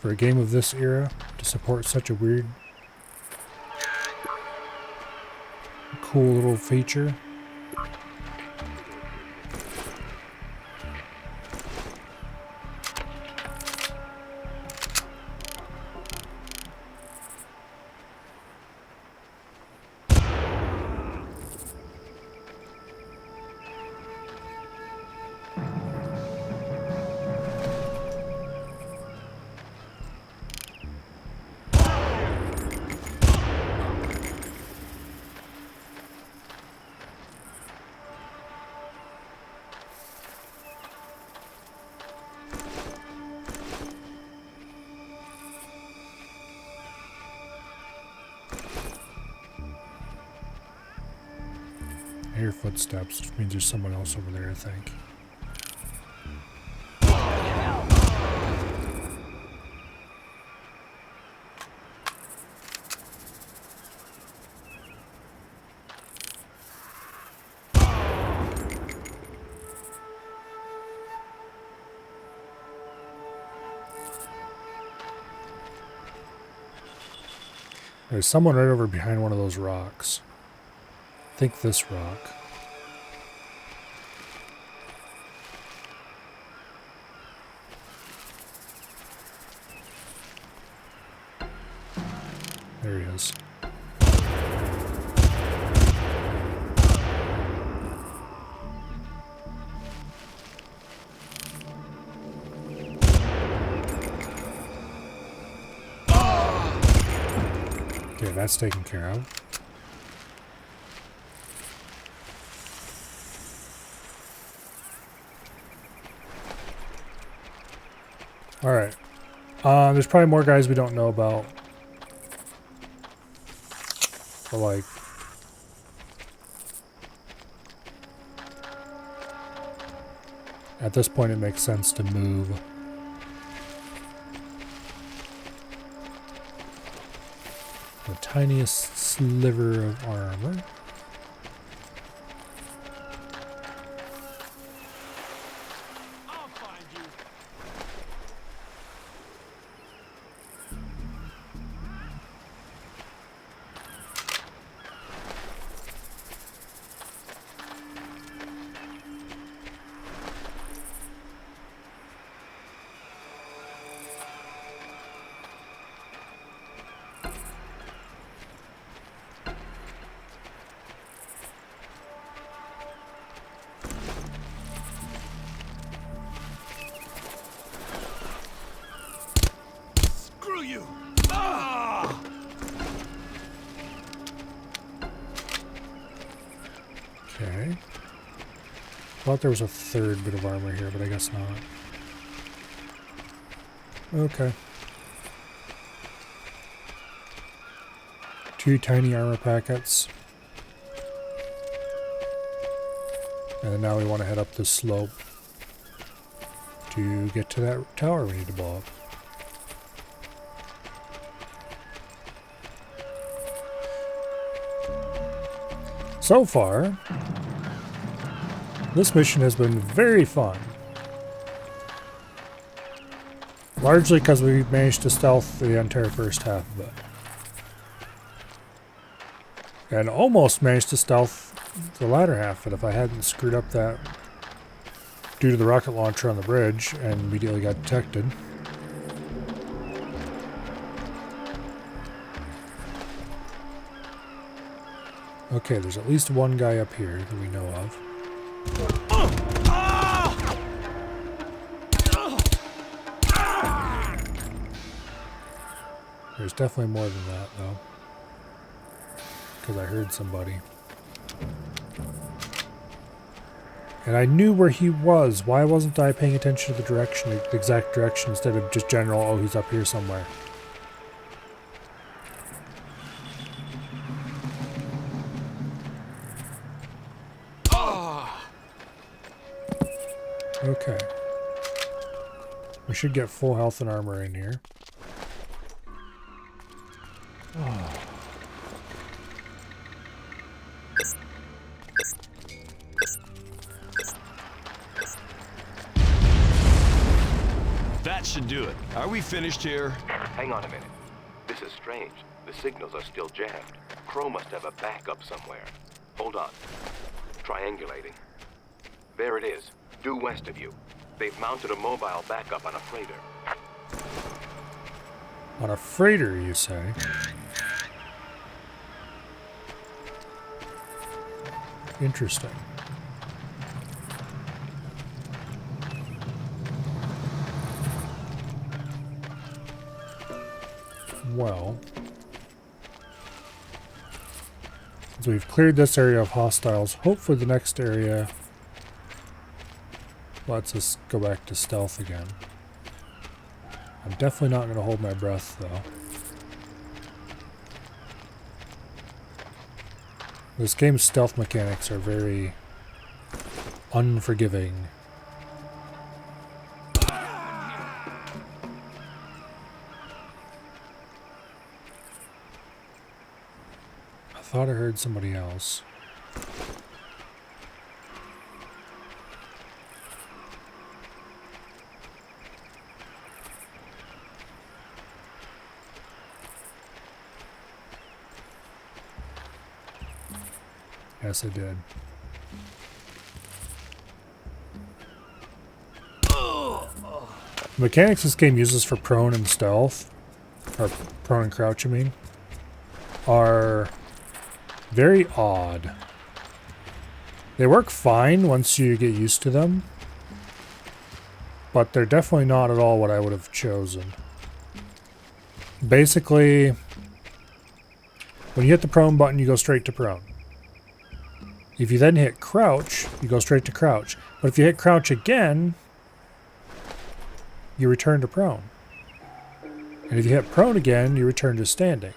For a game of this era, to support such a weird, cool little feature. hear footsteps, which means there's someone else over there, I think. There's someone right over behind one of those rocks. I think this rock. There he is. Okay, that's taken care of. Alright. There's probably more guys we don't know about. But like... At this point it makes sense to move. The tiniest sliver of armor. I'll find you. Screw you! Ah! Okay. Thought there was a third bit of armor here, but I guess not. Okay. 2 tiny armor packets. And then now we want to head up this slope to get to that tower we need to blow up. So far, this mission has been very fun. Largely because we managed to stealth the entire first half of it. And almost managed to stealth the latter half of it if I hadn't screwed up that due to the rocket launcher on the bridge and immediately got detected. Okay, there's at least one guy up here that we know of. There's definitely more than that, though. Because I heard somebody. And I knew where he was. Why wasn't I paying attention to the direction, the exact direction, instead of just general, oh, he's up here somewhere? Okay. We should get full health and armor in here. Oh. That should do it. Are we finished here? Hang on a minute. This is strange. The signals are still jammed. Crow must have a backup somewhere. Hold on. Triangulating. There it is, due west of you. They've mounted a mobile backup on a freighter. On a freighter, you say? Interesting. Well, since we've cleared this area of hostiles, hopefully the next area lets us go back to stealth again. I'm definitely not going to hold my breath, though. This game's stealth mechanics are very unforgiving. I thought I heard somebody else. Yes, I did. The mechanics this game uses for prone and stealth, or prone and crouch, I mean, are very odd. They work fine once you get used to them, but they're definitely not at all what I would have chosen. Basically, when you hit the prone button, you go straight to prone. If you then hit crouch, you go straight to crouch. But if you hit crouch again, you return to prone. And if you hit prone again, you return to standing.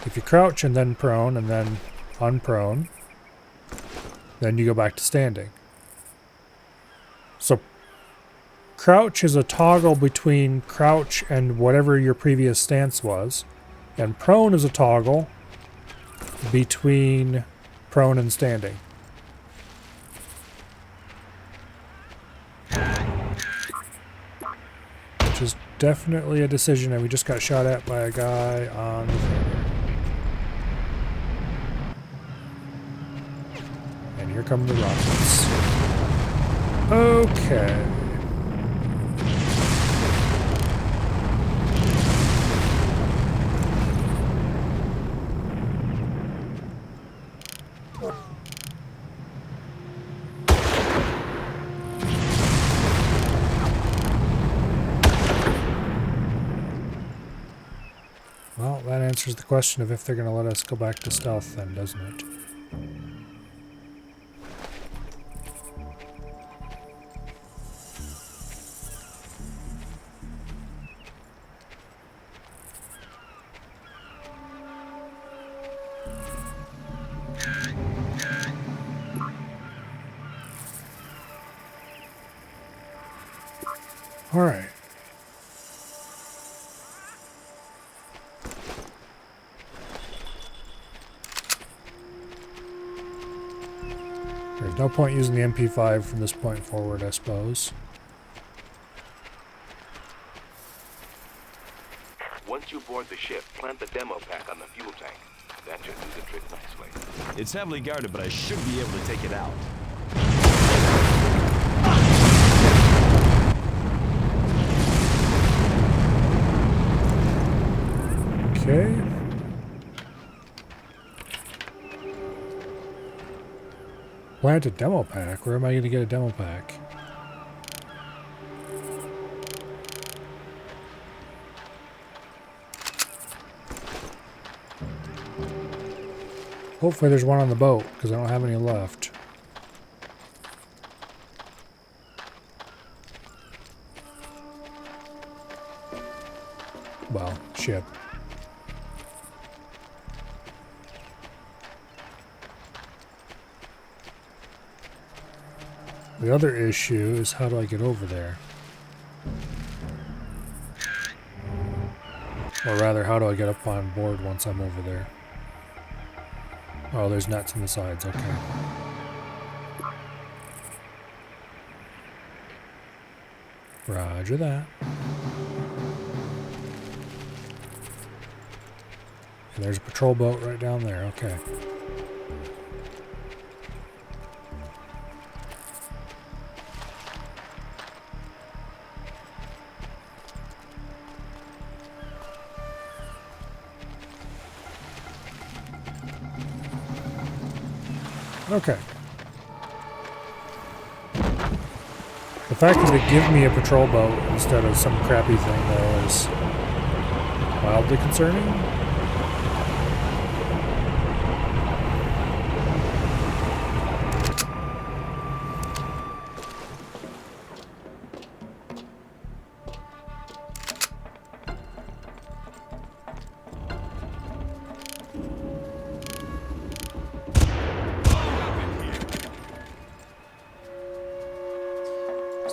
If you crouch and then prone and then unprone, then you go back to standing. So crouch is a toggle between crouch and whatever your previous stance was. And prone is a toggle between prone and standing. Which is definitely a decision, and we just got shot at by a guy on the finger. And here come the rockets. Okay. Well, that answers the question of if they're going to let us go back to stealth then, doesn't it? All right. There's no point using the MP5 from this point forward, I suppose. Once you board the ship, plant the demo pack on the fuel tank. That should do the trick nicely. It's heavily guarded, but I should be able to take it out. Okay. Plant a demo pack? Where am I going to get a demo pack? Hopefully there's one on the boat, because I don't have any left. Well, ship. The other issue is how do I get over there? Or rather, how do I get up on board once I'm over there? Oh, there's nets on the sides, okay. Roger that. And there's a patrol boat right down there, okay. Okay. The fact that they give me a patrol boat instead of some crappy thing, though, is mildly concerning.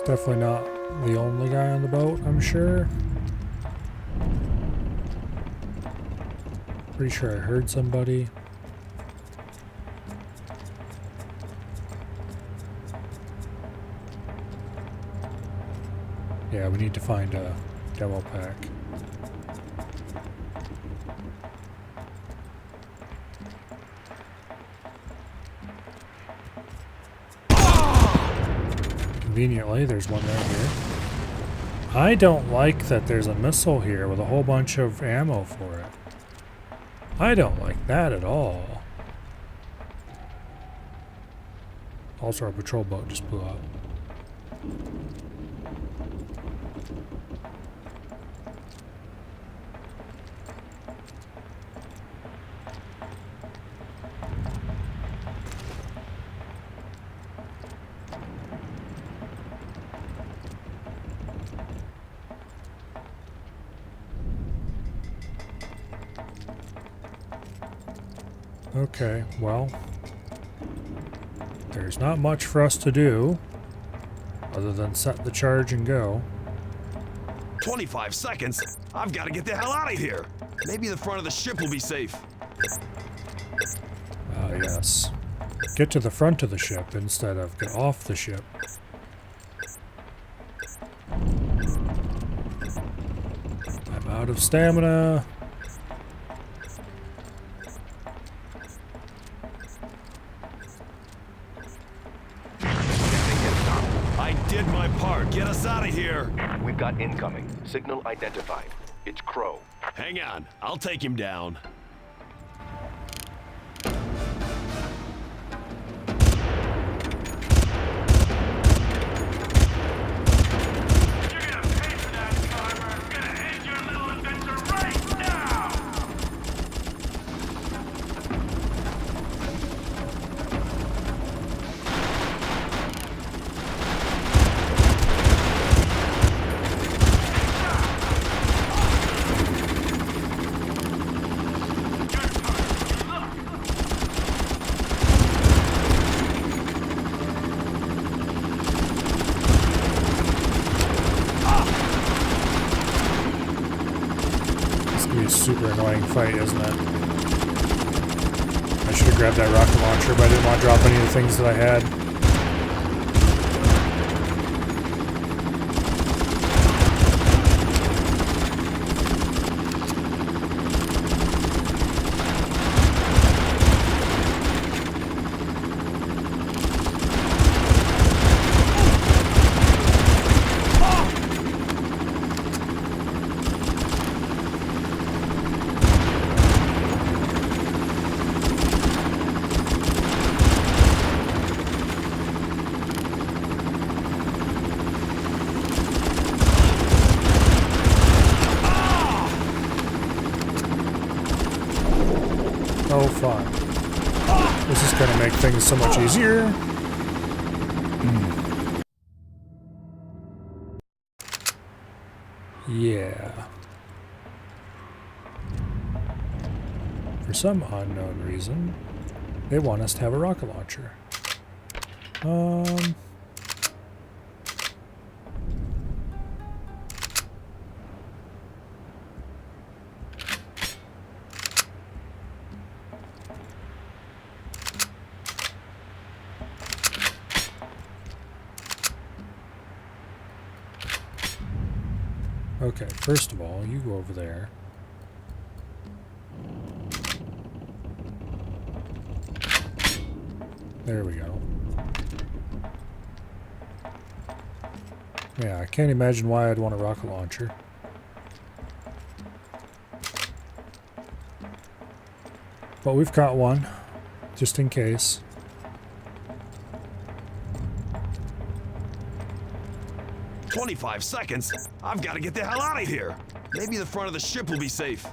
Definitely not the only guy on the boat, I'm sure. Pretty sure I heard somebody. Yeah, we need to find a demo pack. Conveniently, there's one right here. I don't like that there's a missile here with a whole bunch of ammo for it. I don't like that at all. Also, our patrol boat just blew up. Okay, well, there's not much for us to do other than set the charge and go. 25 seconds? I've got to get the hell out of here. Maybe the front of the ship will be safe. Yes. Get to the front of the ship instead of get off the ship. I'm out of stamina. I did my part. Get us out of here. We've got incoming. Signal identified. It's Crow. Hang on. I'll take him down. Super annoying fight, isn't it? I should have grabbed that rocket launcher, but I didn't want to drop any of the things that I had. Oh, fun. This is going to make things so much easier. Yeah. For some unknown reason, they want us to have a rocket launcher. Okay, first of all, you go over there. There we go. Yeah, I can't imagine why I'd want a rocket launcher. But we've got one, just in case. "25 seconds? I've got to get the hell out of here. Maybe the front of the ship will be safe."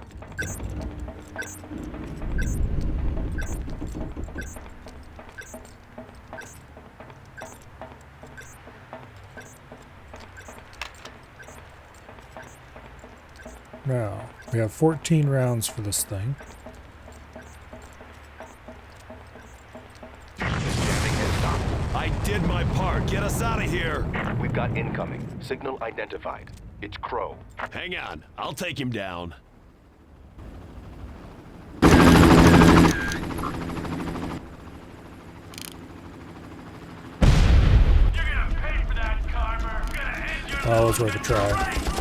Now, we have 14 rounds for this thing. Jamming has stopped. I did my part. Get us out of here. We've got incoming. Signal identified. It's Crow. Hang on. I'll take him down. You're gonna pay for that, Carver. You're gonna end your Well, it was worth a try.